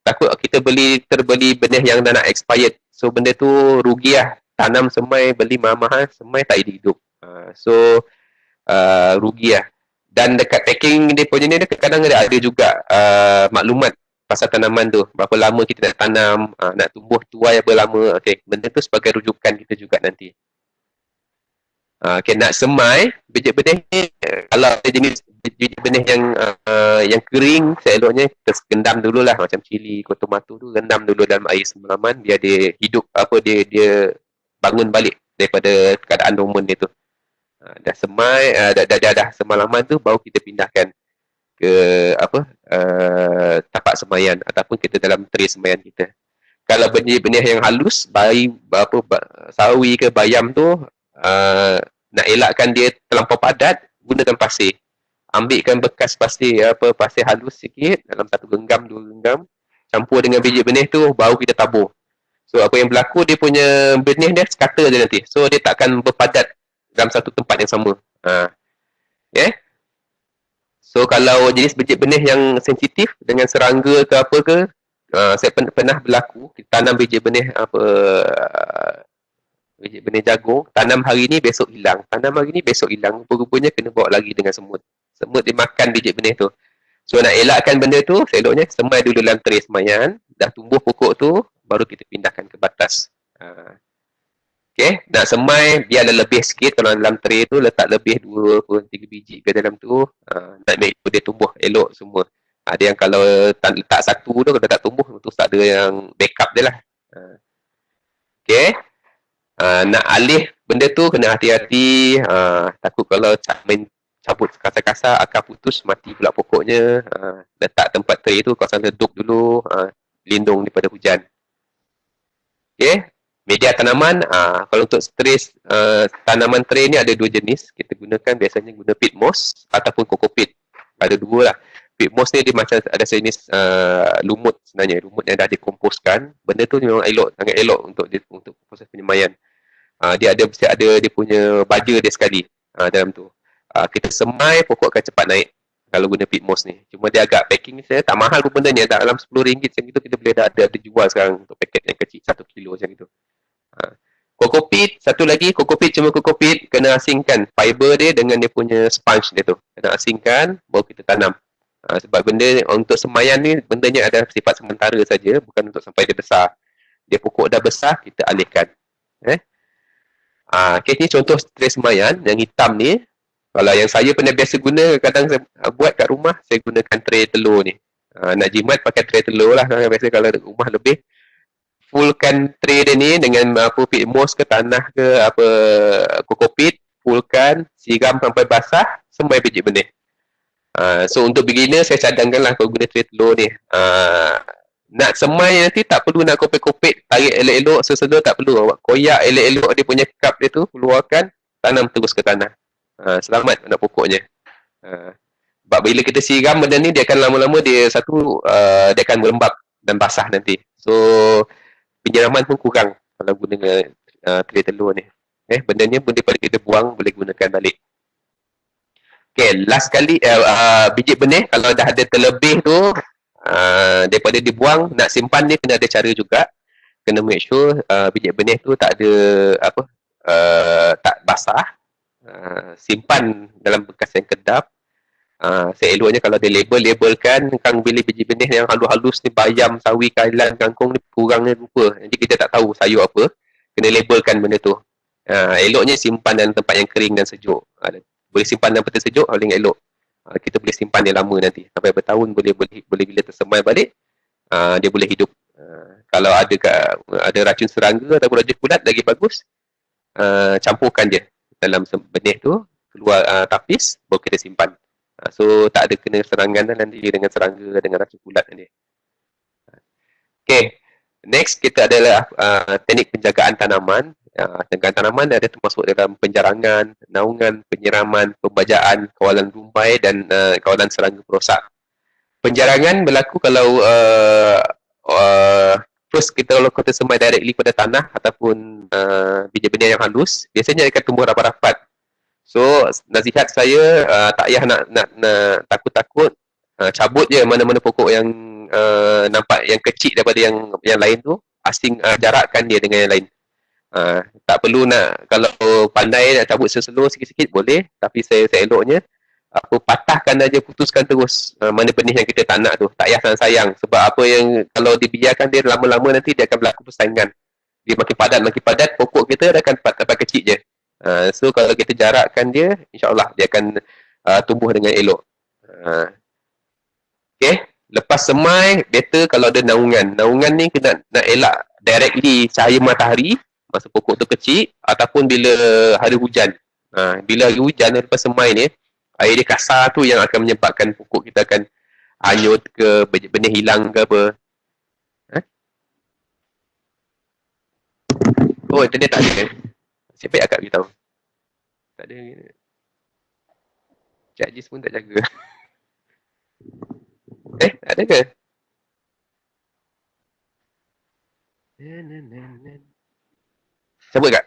B: Takut kita terbeli benih yang dah nak expired. So benda tu rugi lah. Tanam semai, beli mahal-mahal, semai tak hidup. So rugi lah. Dan dekat packing dia punya ni, kadang ada juga maklumat pasal tanaman tu, berapa lama kita nak tanam, nak tumbuh tuai berapa lama. Okay, benda tu sebagai rujukan kita juga nanti. Okay, nak semai biji benih ni, kalau ada jenis biji benih yang kering, seeloknya kita gendam dululah, macam cili, tomato tu rendam dulu dalam air semalaman biar dia hidup, dia bangun balik daripada keadaan dorman dia tu. Dah semai, dah semalaman tu, baru kita pindahkan ke tapak semaian ataupun kita dalam tray semaian kita. Kalau benih-benih yang halus, sawi ke bayam tu, nak elakkan dia terlampau padat, gunakan pasir. Ambilkan bekas pasir halus sikit dalam 1 genggam, 2 genggam, campur dengan biji benih tu, baru kita tabur. So apa yang berlaku, dia punya benih dia sekata je nanti. So dia takkan berpadat dalam satu tempat yang sama. Okay? So kalau jenis biji benih yang sensitif dengan serangga ke apa ke, saya pernah berlaku, kita tanam biji benih biji benih jagung, tanam hari ni besok hilang, tanam hari ni besok hilang, rupa-rupanya kena bawa lagi dengan semut. Semut dia makan biji benih tu. So nak elakkan benda tu, seloknya semai dulu dalam tray semaian, dah tumbuh pokok tu, baru kita pindahkan ke batas. Okay, nak semai biarlah lebih sikit. Kalau dalam tray tu letak lebih 2-3 biji ke dalam tu, nak make sure dia tumbuh elok semua. Ada yang kalau letak satu tu, kalau tak tumbuh tu tak ada yang backup dia lah. Okay, nak alih benda tu kena hati-hati. Takut kalau main cabut kasar-kasar, akar putus, mati pula pokoknya. Letak tempat tray tu kawasan redup dulu, lindung daripada hujan. Okay, media tanaman, kalau untuk tanaman tray ni ada 2 jenis. Kita gunakan, biasanya guna peat moss ataupun coco peat. Ada 2 lah. Peat moss ni dia macam ada jenis lumut sebenarnya. Lumut yang dah dikomposkan. Benda tu memang elok, sangat elok untuk proses penyemaian. Dia ada dia punya baja dia sekali dalam tu. Kita semai, pokok akan cepat naik kalau guna peat moss ni. Cuma dia agak packing saya tak mahal pun benda ni. Dalam RM10 macam itu kita boleh ada jual sekarang untuk paket yang kecil 1 kilo macam itu. Coco peat, satu lagi, coco peat kena asingkan fiber dia dengan dia punya sponge dia tu. Kena asingkan, baru kita tanam. Sebab benda untuk semaian ni, bendanya ada sifat sementara saja, bukan untuk sampai dia besar. Dia pokok dah besar, kita alihkan. Okay, ni contoh tray semaian yang hitam ni. Kalau yang saya pernah biasa guna, kadang saya buat kat rumah, saya gunakan tray telur ni. Nak jimat pakai tray telur lah. Biasa kalau rumah lebih, fullkan tray dia ni dengan peat moss ke tanah ke coco peat, fullkan, siram sampai basah, semai biji benih. So untuk beginner, saya cadangkanlah kalau guna tray telur ni. Nak semai nanti tak perlu nak kopek-kopek, tarik elok-elok, sesedar tak perlu. Koyak elok-elok dia punya cup dia tu, keluarkan, tanam terus ke tanah. Selamat anak pokoknya. Sebab bila kita siram benda ni, dia akan lama-lama dia dia akan berlembab dan basah nanti. So penyiraman pun kurang kalau guna tray telur ni. Benda ni pun daripada kita buang boleh gunakan balik. Okay, last kali biji benih kalau dah ada terlebih tu daripada dibuang, nak simpan dia kena ada cara juga. Kena make sure biji benih tu tak ada tak basah. Simpan dalam bekas yang kedap. Seeloknya kalau dia labelkan kang pilih biji benih yang halus-halus ni, bayam, sawi, kailan, kangkung ni kurangnya rupa. Jadi kita tak tahu sayur apa, kena labelkan benda tu. Eloknya simpan dalam tempat yang kering dan sejuk. Boleh simpan dalam peti sejuk paling elok. Kita boleh simpan dia lama nanti sampai bertahun, boleh bila tersemai balik dia boleh hidup. Kalau ada racun serangga ataupun racun kulat lagi bagus, campurkan dia dalam benih tu, keluar tapis, baru kita simpan. So tak ada kena serangan nanti dengan serangga, dengan racun kulat nanti. Okay, next kita adalah teknik penjagaan tanaman. Penjagaan tanaman ada termasuk dalam penjarangan, naungan, penyiraman, pembajaan, kawalan rumbai dan kawalan serangga perosak. Penjarangan berlaku kalau first kalau kita semai directly pada tanah ataupun biji benih yang halus, biasanya akan tumbuh rapat-rapat. So nasihat saya tak payah nak takut-takut, cabut je mana-mana pokok yang nampak yang kecil daripada yang lain tu, jarakkan dia dengan yang lain. Tak perlu nak, kalau pandai nak cabut slow sikit-sikit boleh, tapi saya eloknya patahkan aja, putuskan terus mana benih yang kita tak nak tu. Tak payah sayang, sebab apa yang kalau dibiarkan dia lama-lama nanti dia akan berlaku persaingan. Dia makin padat, pokok kita akan dapat kecil je. So kalau kita jarakkan dia, insyaAllah dia akan tumbuh dengan elok. Okay, lepas semai, better kalau ada naungan. Naungan ni kena nak elak directly cahaya matahari masa pokok tu kecil, ataupun bila hari hujan. Bila hari hujan lepas semai ni, air dia kasar tu yang akan menyebabkan pokok kita akan hanyut ke, benih hilang ke apa. Oh, internet tak ada kan? Siapa yang akak beritahu? Tak ada. Cik Ajis pun tak jaga. Ada ke? Siapa kak?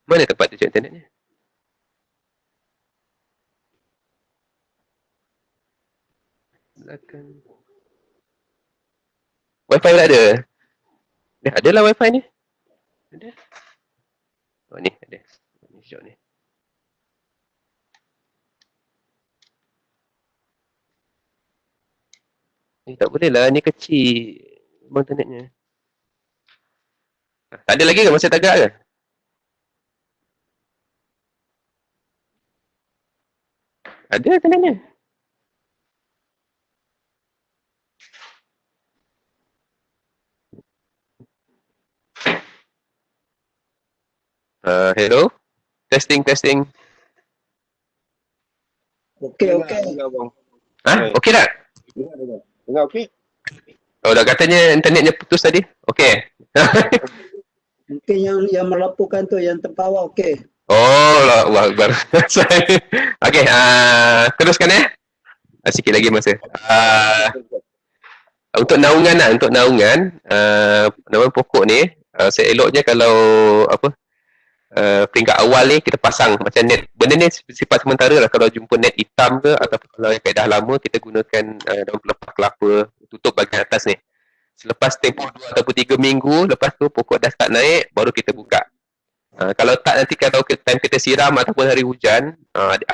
B: Mana tempat tu cik internetnya? Belakang. Wi-Fi pun ada? Adalah Wi-Fi ni. Ada. Oh ni ada. Ni shot ni. Ni tak boleh lah, ni kecil internetnya. Tak ada lagi ke? Masih tagak ke? Ada internetnya. Hello? Testing.
D: Okey.
B: Okey tak?
A: Dengar okey?
B: Oh, dah katanya internetnya putus tadi. Okey.
D: Mungkin yang melaporkan tu yang terbawa okey.
B: Oh, Allah Akbar. Okey, teruskan sikit lagi masa. Untuk naungan naungan pokok ni, seeloknya kalau peringkat awal ni kita pasang macam net. Benda ni sifat sementara lah. Kalau jumpa net hitam ke, ataupun kalau yang kaedah lama, kita gunakan daun pelepah kelapa tutup bahagian atas ni. Selepas tempoh 2 ataupun 3 minggu, lepas tu pokok dah start naik, baru kita buka. Kalau tak, nanti kalau time kita siram ataupun hari hujan,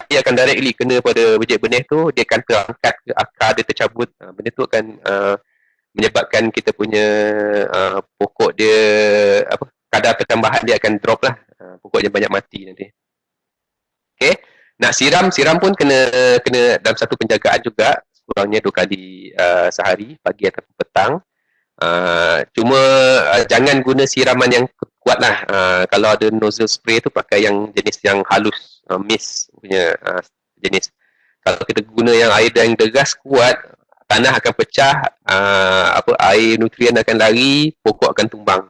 B: dia akan directly kena pada biji benih tu, dia akan terangkat ke akar dia tercabut. Benda tu akan menyebabkan kita punya pokok dia kadar pertambahan dia akan drop lah. Pokoknya banyak mati nanti. Okay, nak siram pun kena dalam satu penjagaan juga, kurangnya 2 kali sehari, pagi ataupun petang. Cuma jangan guna siraman yang kuat lah. Kalau ada nozzle spray tu pakai yang jenis yang halus, mist punya jenis. Kalau kita guna yang air yang deras kuat, tanah akan pecah, air nutrien akan lari, pokok akan tumbang.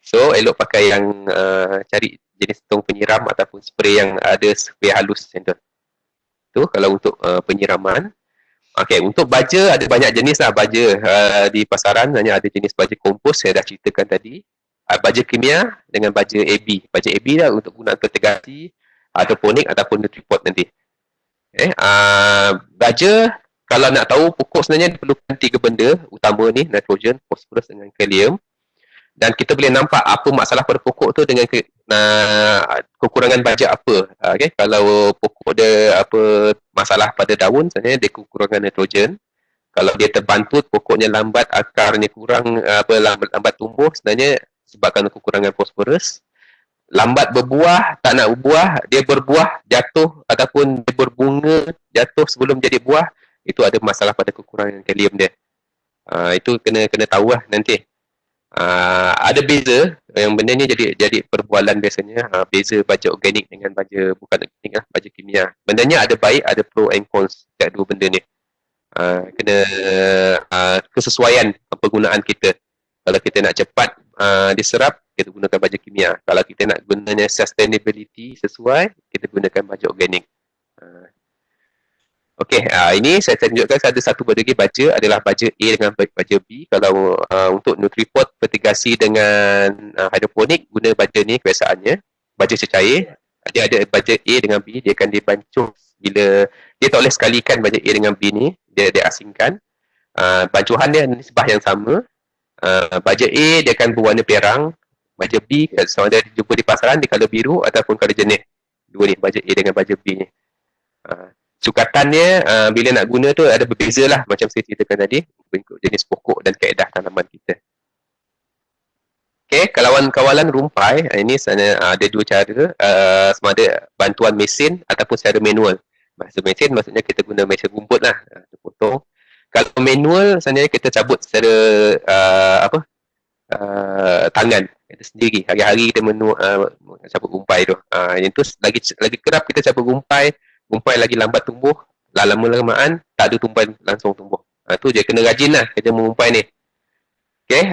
B: So elok pakai yang cari jenis tong penyiram ataupun spray yang ada spray halus macam tu. Tu kalau untuk penyiraman. Okey, untuk baja ada banyak jenis lah baja di pasaran. Hanya ada jenis baja kompos saya dah ceritakan tadi. Baja kimia dengan baja AB. Baja AB lah untuk gunaan fertigasi, hidroponik ataupun nutriport nanti. Baja kalau nak tahu pokok sebenarnya diperlukan 3 benda utama ni, nitrogen, fosforus dengan kalium. Dan kita boleh nampak apa masalah pada pokok tu dengan kekurangan baja apa. Okay? Kalau pokok dia apa masalah pada daun, sebenarnya dia kekurangan nitrogen. Kalau dia terbantut, pokoknya lambat, akarnya kurang, lambat tumbuh, sebenarnya sebabkan kekurangan fosforus. Lambat berbuah, tak nak berbuah, dia berbuah, jatuh ataupun dia berbunga, jatuh sebelum jadi buah, itu ada masalah pada kekurangan kalium dia. Itu kena tahu lah nanti. Ada beza yang benda ni jadi perbualan biasanya, beza baja organik dengan baja bukan organik lah, baja kimia. Bendanya ada baik, ada pro and cons dekat dua benda ni. Kena kesesuaian penggunaan kita. Kalau kita nak cepat diserap, kita gunakan baja kimia. Kalau kita nak gunanya sustainability sesuai, kita gunakan baja organik. Okey, ini saya tunjukkan ada satu benda lagi baja adalah baja A dengan baja B. Kalau untuk nutriport fertigasi dengan hidroponik, guna baja ni kebiasaannya. Baja cecair, dia ada baja A dengan B, dia akan dibancuh bila dia tak boleh sekalikan baja A dengan B ni, dia asingkan. Bancuhan dia nisbah yang sama. Baja A dia akan berwarna perang, baja B sama ada jumpa di pasaran di colour biru ataupun colour jernih. Dua ni, baja A dengan baja B ni. Sukatannya bila nak guna tu ada berbeza lah macam saya ceritakan tadi, mengikut jenis pokok dan kaedah tanaman kita. Okey, kawalan rumpai ini sebenarnya ada dua cara, sama ada bantuan mesin ataupun secara manual. Bahasa mesin maksudnya kita guna mesin rumput lah, potong. Kalau manual sebenarnya kita cabut secara tangan kita sendiri. Hari-hari kita cabut rumpai tu. Yang tu lagi kerap kita cabut rumpai lagi lambat tumbuh, lama-lamaan tak ada tumbuhan langsung tumbuh. Tu je, kena rajin lah kerja mengumpai ni. Okay,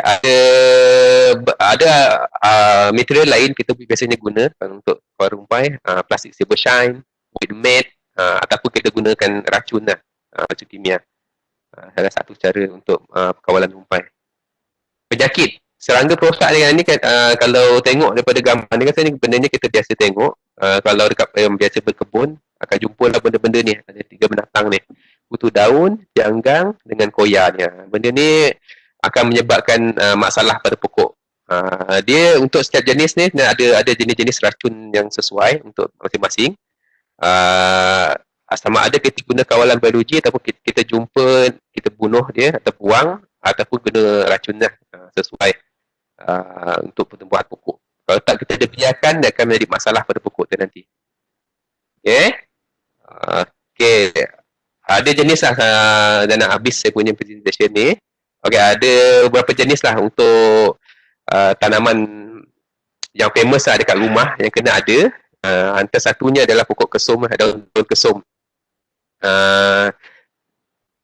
B: ada material lain kita biasanya guna untuk kawal rumpai, plastik silver shine, wood mat, ataupun kita gunakan racun lah, racun kimia. Salah satu cara untuk kawalan rumpai. Penyakit serangga perosak dengan ni kan, kalau tengok daripada gambar ni kan, benda ni kita biasa tengok. Kalau dekat yang biasa berkebun, akan jumpa lah benda-benda ni. Ada 3 binatang ni, kutu daun, janggang dengan koyanya. Benda ni akan menyebabkan masalah pada pokok. Dia untuk setiap jenis ni ada jenis-jenis racun yang sesuai untuk masing-masing. Sama ada kita guna kawalan biologi ataupun kita jumpa, kita bunuh dia atau buang, ataupun guna racun lah sesuai untuk pertumbuhan pokok. Kalau tak kita biarkan, dia akan menjadi masalah pada pokok tu nanti. Okay. Ada jenis lah, dah nak habis saya punya presentation ni. Okay, ada beberapa jenis lah untuk tanaman yang famous lah dekat rumah yang kena ada. Antara satunya adalah pokok kesum, daun kesum.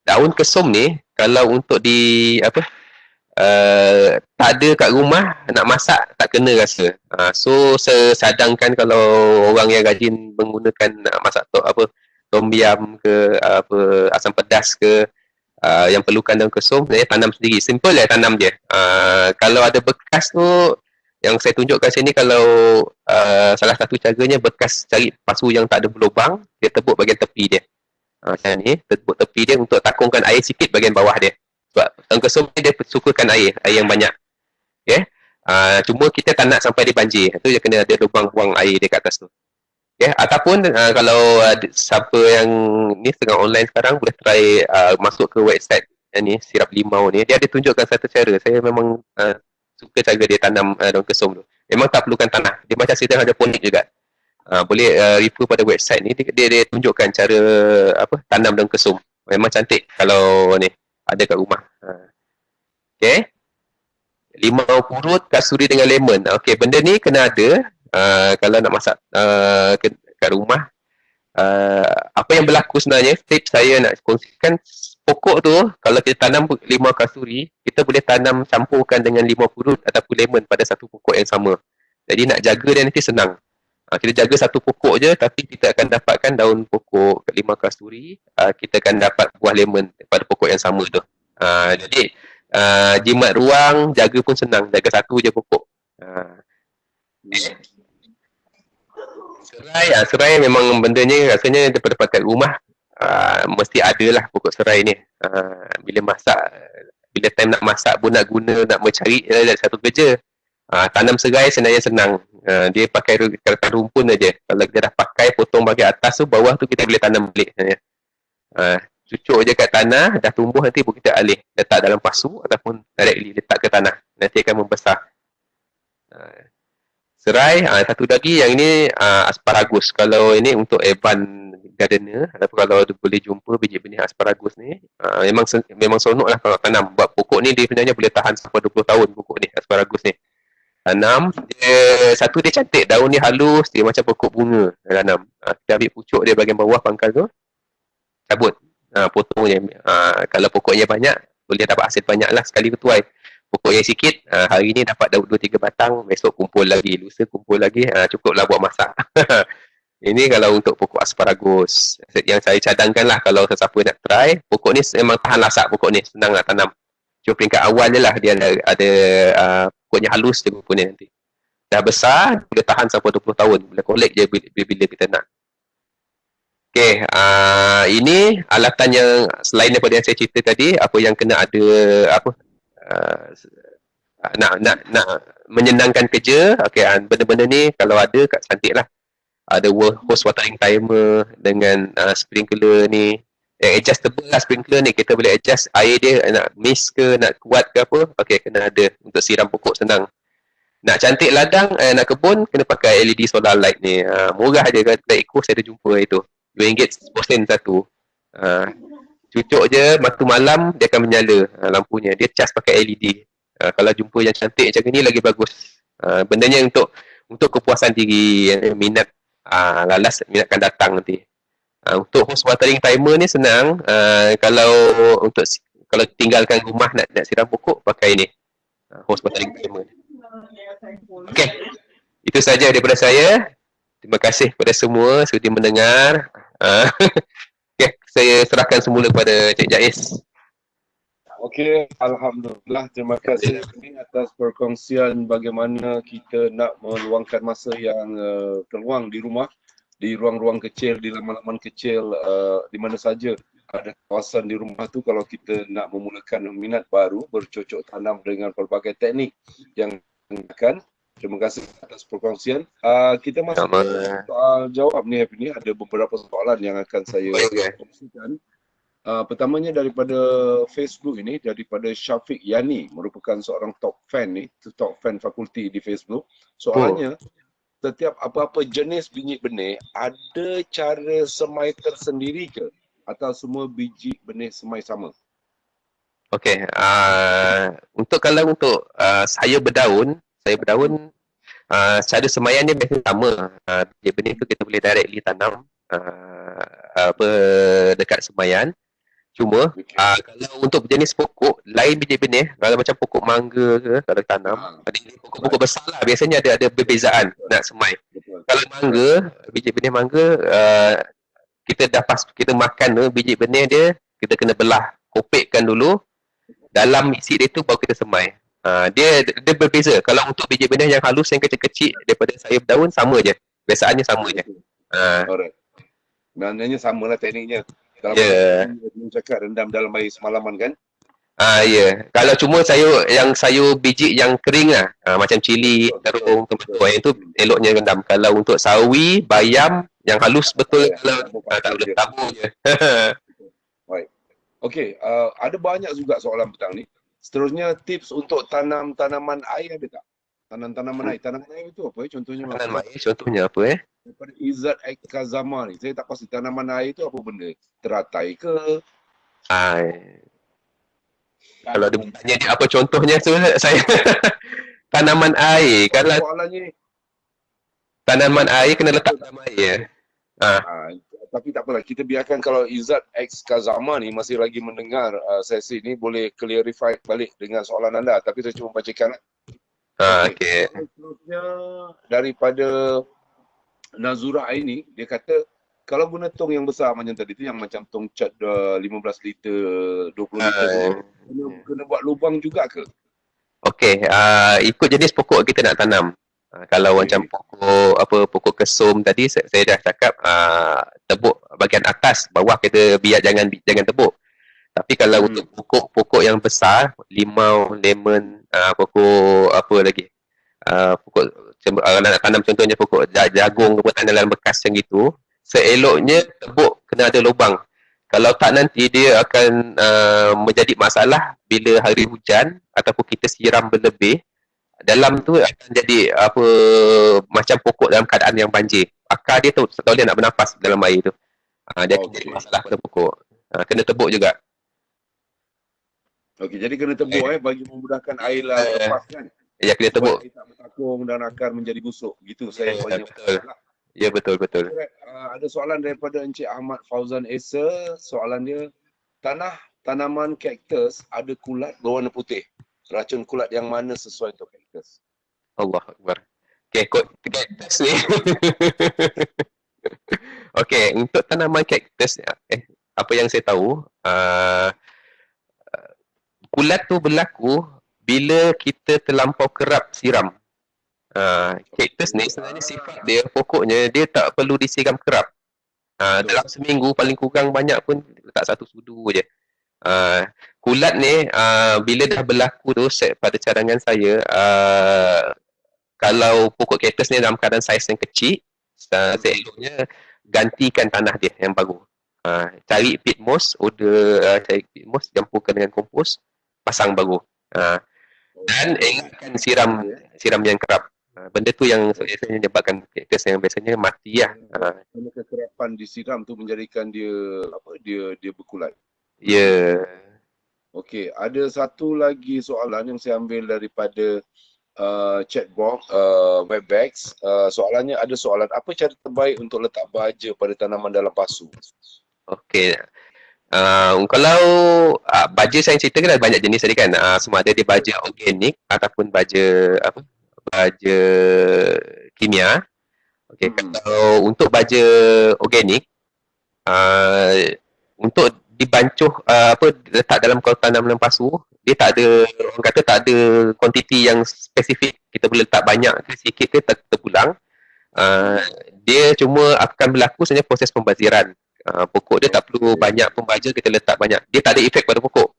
B: Daun kesum ni kalau untuk tak ada kat rumah, nak masak tak kena rasa. So saya sadangkan kalau orang yang rajin menggunakan masak tom yam ke asam pedas ke, yang perlukan daun kesum, saya tanam sendiri. Simple lah tanam dia. Kalau ada bekas tu, yang saya tunjukkan sini, kalau salah satu caranya bekas cari pasu yang tak ada berlubang, dia tebuk bahagian tepi dia. Macam ni, tebuk tepi dia untuk takungkan air sikit bahagian bawah dia. Sebab daun kesum ni dia sukakan air yang banyak. Okay? Cuma kita tak nak sampai dia banjir. Itu dia kena ada lubang buang air dia kat atas tu. Okay? Ataupun kalau siapa yang ni tengah online sekarang, boleh try masuk ke website ni, Sirap Limau ni. Dia ada tunjukkan satu cara. Saya memang suka cara dia tanam daun kesum tu. Memang tak perlukan tanah. Dia macam sistem hidroponik juga. Boleh refer pada website ni. Dia tunjukkan cara tanam daun kesum. Memang cantik kalau ni ada kat rumah. Okay. Limau purut, kasuri dengan lemon. Okay, benda ni kena ada kalau nak masak kat rumah. Apa apa yang berlaku sebenarnya, tips saya nak kongsikan, pokok tu kalau kita tanam limau kasturi, kita boleh tanam campurkan dengan limau purut ataupun lemon pada satu pokok yang sama. Jadi nak jaga dia nanti senang. Kita jaga satu pokok je, tapi kita akan dapatkan daun pokok limau kasturi, kita akan dapat buah lemon pada pokok yang sama tu. Jadi jimat ruang, jaga pun senang, jaga satu je pokok. Serai memang bendanya rasanya daripada kat rumah, mesti ada lah pokok serai ni. Bila time nak masak pun nak guna, nak mencari satu kerja. Tanam serai sebenarnya senang. Dia pakai kertas rumpun aja. Kalau kita dah pakai, potong bahagian atas tu, bawah tu kita boleh tanam balik sebenarnya. Cucuk je kat tanah, dah tumbuh nanti pun kita alih. Letak dalam pasu ataupun directly letak ke tanah. Nanti akan membesar. Serai, satu lagi yang ini asparagus. Kalau ini untuk advance gardener, ataupun kalau boleh jumpa biji benih asparagus ni, memang seronok lah kalau tanam. Buat pokok ni dia sebenarnya boleh tahan sampai 20 tahun pokok ni, asparagus ni. Tanam, dia cantik, daun ni halus, dia macam pokok bunga tanam. Kita ambil pucuk dia bahagian bawah pangkal tu, cabut, potong je. Kalau pokoknya banyak, boleh dapat hasil banyak lah sekali ketuai. Pokoknya sikit, hari ni dapat 2-3 batang, besok kumpul lagi, lusa kumpul lagi, cukuplah buat masak. Ini kalau untuk pokok asparagus. Yang saya cadangkan lah kalau sesiapa nak try, pokok ni memang tahan lasak pokok ni, senang nak tanam. Cuma peringkat awal je lah, dia ada pokoknya halus je pokok ni nanti. Dah besar, boleh tahan sampai 20 tahun, boleh collect je bila kita nak. Okay, ini alatan yang selain daripada yang saya cerita tadi, apa yang kena ada, nak menyenangkan kerja, okay, benda-benda ni kalau ada kat cantik lah. Ada hose watering timer dengan sprinkler ni, adjustable lah sprinkler ni, kita boleh adjust air dia, nak miss ke, nak kuat ke apa, okay, kena ada untuk siram pokok senang. Nak cantik ladang, nak kebun, kena pakai LED solar light ni, murah je kat Eco, saya ada jumpa itu, RM2 10 satu. Cucuk je, waktu malam dia akan menyala lampunya, dia cas pakai LED. Kalau jumpa yang cantik macam ni lagi bagus. Bendanya untuk kepuasan diri, minat lalas, minat akan datang nanti. Untuk hose watering timer ni senang. Kalau tinggalkan rumah nak siram pokok, pakai ni, hose watering timer. Okey, itu saja daripada saya. Terima kasih kepada semua sudi mendengar. Okay, saya serahkan semula kepada Cik Jais.
A: Okey, Alhamdulillah. Terima kasih atas perkongsian bagaimana kita nak meluangkan masa yang terluang di rumah, di ruang-ruang kecil, di laman-laman kecil, di mana saja ada kawasan di rumah tu. Kalau kita nak memulakan minat baru, bercocok tanam dengan pelbagai teknik yang akan. Terima kasih atas perkongsian. Kita masuk soal jawab ni. Ada beberapa soalan yang akan saya kongsikan. Pertamanya daripada Facebook ini, daripada Syafiq Yani, merupakan seorang top fan ni, top fan fakulti di Facebook. Soalannya, setiap apa-apa jenis biji benih ada cara semai tersendiri ke, atau semua biji benih semai sama?
B: Okey, untuk sayur berdaun, cara semaian dia biasa sama. Biji benih tu kita boleh directly tanam dekat semaian. Cuma kalau untuk jenis pokok, lain biji benih, kalau macam pokok mangga ke, kalau tanam, pokok-pokok besar lah, biasanya ada perbezaan nak semai. Kalau mangga, biji benih mangga, kita makan biji benih dia, kita kena belah, kopekkan dulu, dalam isi dia tu baru kita semai. Dia berbeza. Kalau untuk biji benih yang halus, yang kecil-kecil daripada sayur daun, sama je. Biasaannya sama je.
A: Alright. Maknanya samalah tekniknya. Dalam cakap rendam dalam air semalaman kan?
B: Ya. Kalau cuma sayur biji yang kering lah, macam cili, terung, tomato, yang tu eloknya rendam. Kalau untuk sawi, bayam, yang halus betul, kalau tak boleh tabur je.
A: Baik. Okey, ada banyak juga soalan petang ni. Seterusnya, tips untuk tanam tanaman air ada tak? Tanaman air. Tanaman air itu apa? Contohnya
B: Tanaman air contohnya apa?
A: Daripada Izzat Ekazama ni, saya tak pasti tanaman air itu apa benda? Teratai ke?
B: Kalau dia tanya dia apa contohnya, saya tanaman air. Kalau
A: soalannya
B: tanaman air kena letak dalam air.
A: Tapi tak apalah, kita biarkan kalau Izzat X Kazama ni masih lagi mendengar sesi ni, boleh clarify balik dengan soalan anda. Tapi saya cuma bacakan.
B: Okey.
A: Soalan seterusnya daripada Nazura Aini, dia kata kalau guna tong yang besar macam tadi tu, yang macam tong cat 15 liter, 20 liter tu, kena buat lubang juga ke?
B: Okey, ikut jenis pokok kita nak tanam. Kalau macam pokok kesum tadi saya dah cakap tebuk bahagian atas, bawah kita biar jangan tebuk. Tapi kalau untuk pokok yang besar, limau, lemon, pokok apa lagi? Pokok kalau nak tanam contohnya pokok jagung ke tanaman bekas macam gitu, seeloknya tebuk kena ada lubang. Kalau tak nanti dia akan menjadi masalah bila hari hujan ataupun kita siram berlebih. Dalam tu akan jadi macam pokok dalam keadaan yang banjir. Akar dia tu tak boleh nak bernafas dalam air tu. Dia akan jadi masalah pada pokok. Kena tebuk juga.
A: Okey, jadi kena tebuk bagi memudahkan air lepas kan.
B: Ya, kena tebuk.
A: Supaya air tak bertakung dan akar menjadi busuk. Gitu saya banyak.
B: Ya, betul.
A: Ada soalan daripada Encik Ahmad Fauzan Esa. Soalan dia, tanaman kaktus ada kulat berwarna putih. Racun kulat yang mana sesuai untuk kaktus?
B: Allah Akbar. Okey, kaktus ni. Okey, untuk tanaman kaktus, apa yang saya tahu, kulat tu berlaku bila kita terlampau kerap siram. Kaktus ni sebenarnya sifat dia, pokoknya dia tak perlu disiram kerap. Dalam seminggu paling kurang banyak pun letak satu sudu je. Kulat ni bila dah berlaku tu pada cadangan saya, kalau pokok kaktus ni dalam keadaan saiz yang kecil, seeloknya gantikan tanah dia yang baru. Cari peat moss, cari peat moss, campurkan dengan kompos, pasang baru. Dan ingatkan siram yang kerap. Benda tu yang biasanya menyebabkan kaktus yang biasanya mati lah.
A: Kerana kekerapan disiram tu menjadikan dia berkulat.
B: Ya.
A: Okey, ada satu lagi soalan yang saya ambil daripada chatbox Webex. Soalannya, ada soalan, apa cara terbaik untuk letak baja pada tanaman dalam pasu?
B: Okey. Kalau baja saya ceritakan ada banyak jenis tadi kan. Semua ada di baja organik ataupun baja baja kimia. Okey, kalau untuk baja organik, untuk dibancuh letak dalam tanaman pasu, dia tak ada, orang kata tak ada kuantiti yang spesifik. Kita boleh letak banyak ke sikit ke terpulang. Dia cuma akan berlaku sebenarnya proses pembaziran. Pokok dia tak perlu banyak pembaja, kita letak banyak. Dia tak ada efek pada pokok.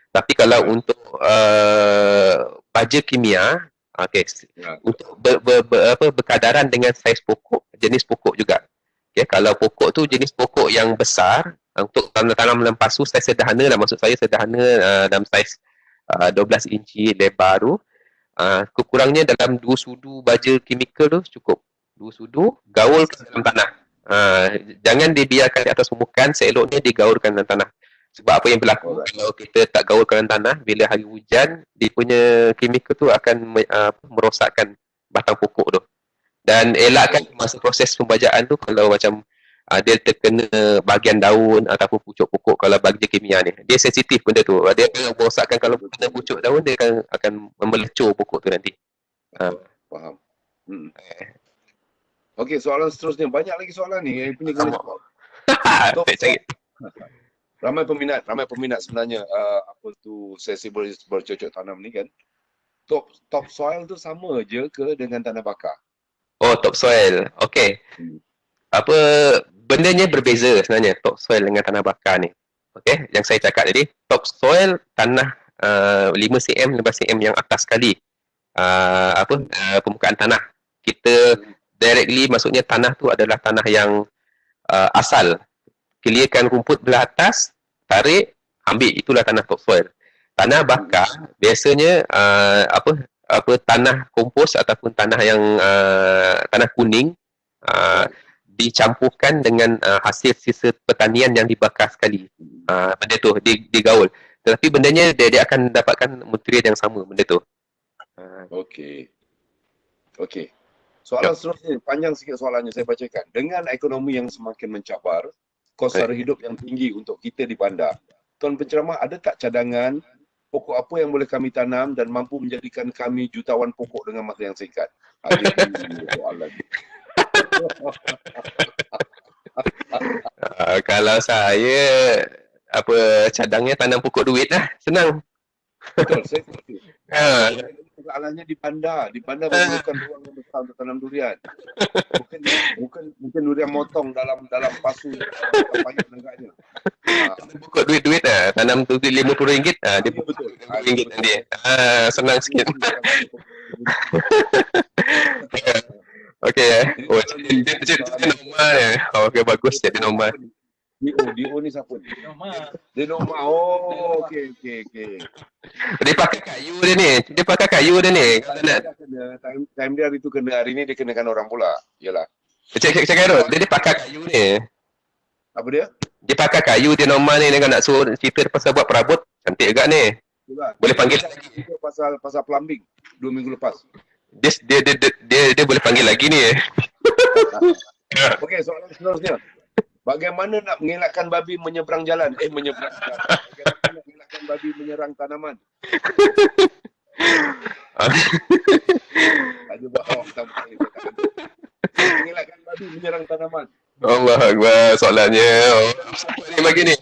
B: Tapi kalau untuk baja kimia, untuk berkadaran dengan saiz pokok, jenis pokok juga. Kalau pokok tu jenis pokok yang besar, untuk tanam dalam pasu, saiz sederhana lah, maksud saya sederhana dalam saiz 12 inci lebar tu, kekurangnya dalam 2 sudu baja kimikal tu cukup. 2 sudu, gaulkan dalam tanah. Jangan dibiarkan di atas permukaan, seeloknya digaulkan dalam tanah. Sebab apa yang berlaku kalau kita tak gaulkan dalam tanah, bila hari hujan, dia punya kimikal tu akan merosakkan batang pokok tu. Dan elakkan masa proses pembajaan tu kalau macam dia terkena bahagian daun ataupun pucuk pokok. Kalau baja kimia ni, dia sensitif benda tu. Dia akan merosakkan, kalau kena pucuk daun, dia akan memelecur pokok tu nanti.
A: Faham. Okey, soalan seterusnya. Banyak lagi soalan ni. Punya kena ramai peminat sebenarnya apa tu sesi bercocok tanam ni kan. Top soil tu sama je ke dengan tanah bakar?
B: Oh, topsoil. Okey. Bendanya berbeza sebenarnya topsoil dengan tanah bakar ni. Okey, yang saya cakap tadi, topsoil tanah 5 cm, 15 cm yang atas sekali. Permukaan tanah. Kita directly, maksudnya tanah tu adalah tanah yang asal. Clearkan rumput belah atas, tarik, ambil, itulah tanah topsoil. Tanah bakar biasanya tanah kompos ataupun tanah yang tanah kuning dicampurkan dengan hasil sisa pertanian yang dibakar sekali. Benda tu digaul. Tetapi bendanya dia akan dapatkan material yang sama benda tu.
A: Okey. Soalan seterusnya, panjang sikit soalannya, saya bacakan. Dengan ekonomi yang semakin mencabar, kos sara hidup yang tinggi untuk kita di bandar. Tuan penceramah, ada tak cadangan pokok apa yang boleh kami tanam dan mampu menjadikan kami jutawan pokok dengan masa yang singkat? Itu soalan.
B: Kalau saya cadangnya tanam pokok duit lah, senang.
A: Betul, saya setuju.
B: Ha.
A: Soalannya di bandar memerlukan ruang yang besar untuk tanam durian. Mungkin durian motong dalam pasu payung negaknya.
B: Pokok duit-duit lah, tanam tu RM50, dia
A: Betul.
B: RM50 nanti. Senang sikit. Okey oh, dia normal ya. Okey, bagus jadi normal.
A: Dio ni siapa ni? Dia normal. Oh, okey.
B: Dia pakai kayu dia ni. Kalau nak
A: Time dia hari tu kena, hari ni dia kenakan orang pula. Yalah.
B: Cik Karol, dia pakai kayu ni.
A: Apa dia?
B: Dia pakai kayu dia normal ni. Kalau nak suruh cerita pasal buat perabot, cantik juga ni.
A: Yalah.
B: Boleh panggil
A: Kita pasal plumbing 2 minggu lepas.
B: Dia boleh panggil lagi ni.
A: Okey, soalan seterusnya. Bagaimana nak mengelakkan babi menyeberang jalan? Bagaimana nak mengelakkan babi menyerang tanaman? Ada buat awak pertama kali. Mengelakkan babi menyerang tanaman.
B: Allah Akbar soalannya. Siapa ni bagi ni?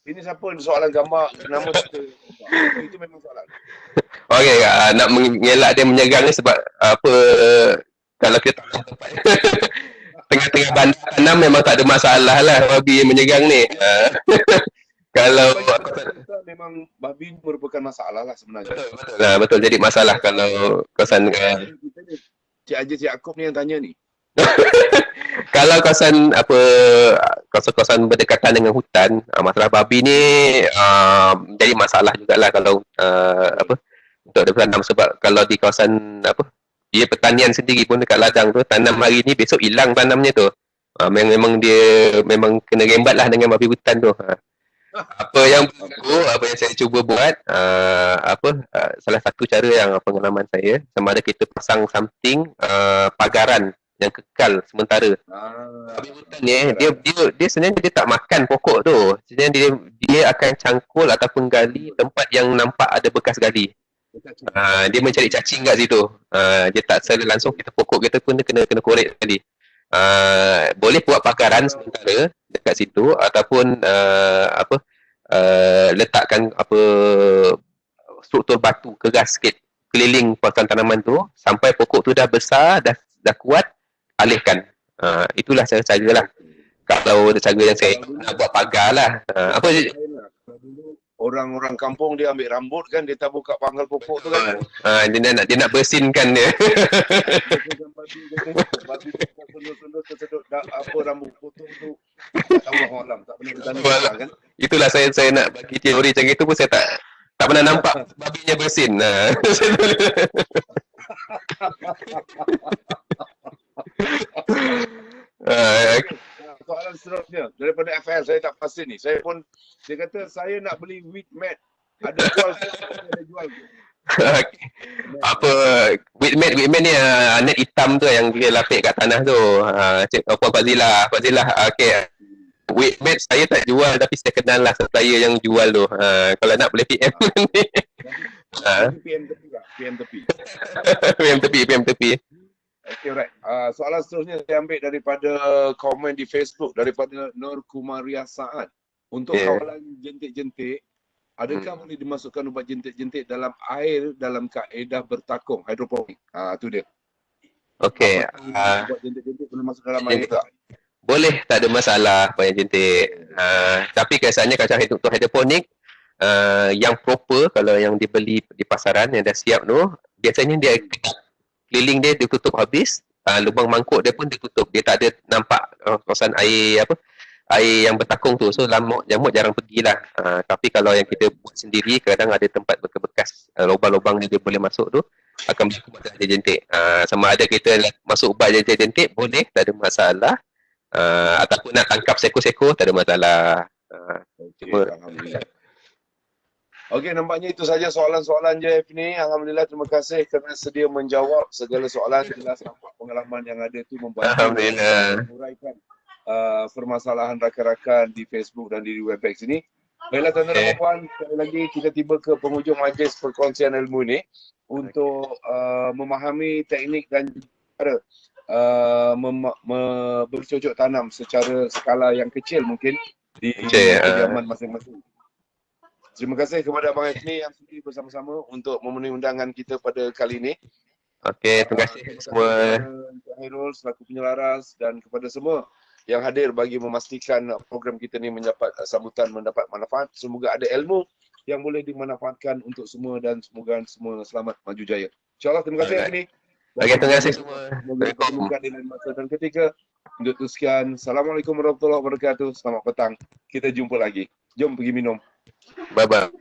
A: Ini siapa ni soalan gambar nama kita? Itu memang soalan.
B: Okey, nak mengelak dia menyerang ni sebab apa kalau kita tengah-tengah bandar tanam memang tak ada masalah lah babi yang menyerang ni. Kalau
A: memang babi merupakan masalah lah sebenarnya.
B: betul jadi masalah kalau kawasan
A: Cik Haji Cik Akub ni yang tanya ni.
B: kalau kawasan berdekatan dengan hutan, masalah babi ni jadi masalah jugalah kalau untuk bertanam sebab kalau di kawasan dia pertanian sendiri pun dekat ladang tu tanam hari ni besok hilang tanamnya tu. Memang kena rembat lah dengan babi hutan tu. Apa yang saya cuba buat salah satu cara yang pengalaman saya sama ada kita pasang something pagaran yang kekal sementara. Babi hutan ni dia sebenarnya dia tak makan pokok tu. Sebenarnya dia akan cangkul ataupun gali tempat yang nampak ada bekas gali. Dia mencari cacing kat situ. Dia tak secara langsung kita pokok kita pun dia kena korek sekali. Boleh buat pagaran sementara dekat situ ataupun letakkan struktur batu keras sikit keliling kawasan tanaman tu sampai pokok tu dah besar, dah kuat, alihkan. Itulah cara-cara lah. Kalau ada cara yang saya nak buat pagar lah.
A: Orang-orang kampung dia ambil rambut kan, dia tabuh kat pangkal pokok tu kan.
B: Dia nak bersinkan dia.
A: Babi tersedut rambut potong tu. Tak tahu alam, tak pernah bertanya kan.
B: Itulah saya nak bagi teori macam itu pun saya tak pernah nampak babinya bersin. Soalan
A: seterusnya daripada FL, saya tak pasti ni. Dia kata saya nak beli wheat mat. Ada jual ke?
B: Wheat mat ni net hitam tu yang dia lapik kat tanah tu. Cik Puan Fazilah. Okey. Wheat mat saya tak jual tapi saya kenal lah supplier yang jual tu. Kalau nak boleh PM ni. PM tepi.
A: Okay, right. Soalan seterusnya saya ambil daripada komen di Facebook daripada Nur Kumaria Saad. Untuk kawalan jentik-jentik, adakah boleh dimasukkan ubat jentik-jentik dalam air dalam kaedah bertakung hidroponik? Tu dia. Okey. Ubat jentik-jentik boleh masuk dalam air tak?
B: Boleh, tak ada masalah ubat jentik. Tapi kesannya kalau untuk hidroponik yang proper, kalau yang dibeli di pasaran yang dah siap tu, biasanya dia keliling dia tutup habis, lubang mangkuk dia pun ditutup. Dia tak ada nampak kawasan air yang bertakung tu. So nyamuk jarang pergilah. Tapi kalau yang kita buat sendiri, kadang ada tempat bekas lubang-lubang dia boleh masuk tu, akan berlaku masalah jentik. Sama ada kita masuk ubat jentik boleh, tak ada masalah. Ataupun nak tangkap seko-seko, tak ada masalah.
A: Alhamdulillah. Okey, nampaknya itu saja soalan-soalan Jeff ni. Alhamdulillah, terima kasih kerana sedia menjawab segala soalan. Jelas nampak pengalaman yang ada tu membantu.
B: Alhamdulillah.
A: Menguraikan permasalahan rakan-rakan di Facebook dan di Webex ini. Baiklah tuan-tuan dan puan, sekali lagi kita tiba ke penghujung majlis perkongsian ilmu ni untuk memahami teknik dan cara bercocok tanam secara skala yang kecil mungkin di kediaman masing-masing. Terima kasih kepada Abang Efni yang sudi bersama-sama untuk memenuhi undangan kita pada kali ini.
B: Okey, terima kasih semua.
A: Encik Hairul selaku penyelaras dan kepada semua yang hadir bagi memastikan program kita ni mendapat sambutan, mendapat manfaat. Semoga ada ilmu yang boleh dimanfaatkan untuk semua dan semoga semua selamat maju jaya. InsyaAllah, terima kasih Efni.
B: Okey, terima kasih semua.
A: Semoga di lain masa dan ketika. Untuk itu sekian. Assalamualaikum warahmatullahi wabarakatuh. Selamat petang. Kita jumpa lagi. Jom pergi minum.
B: Bye-bye.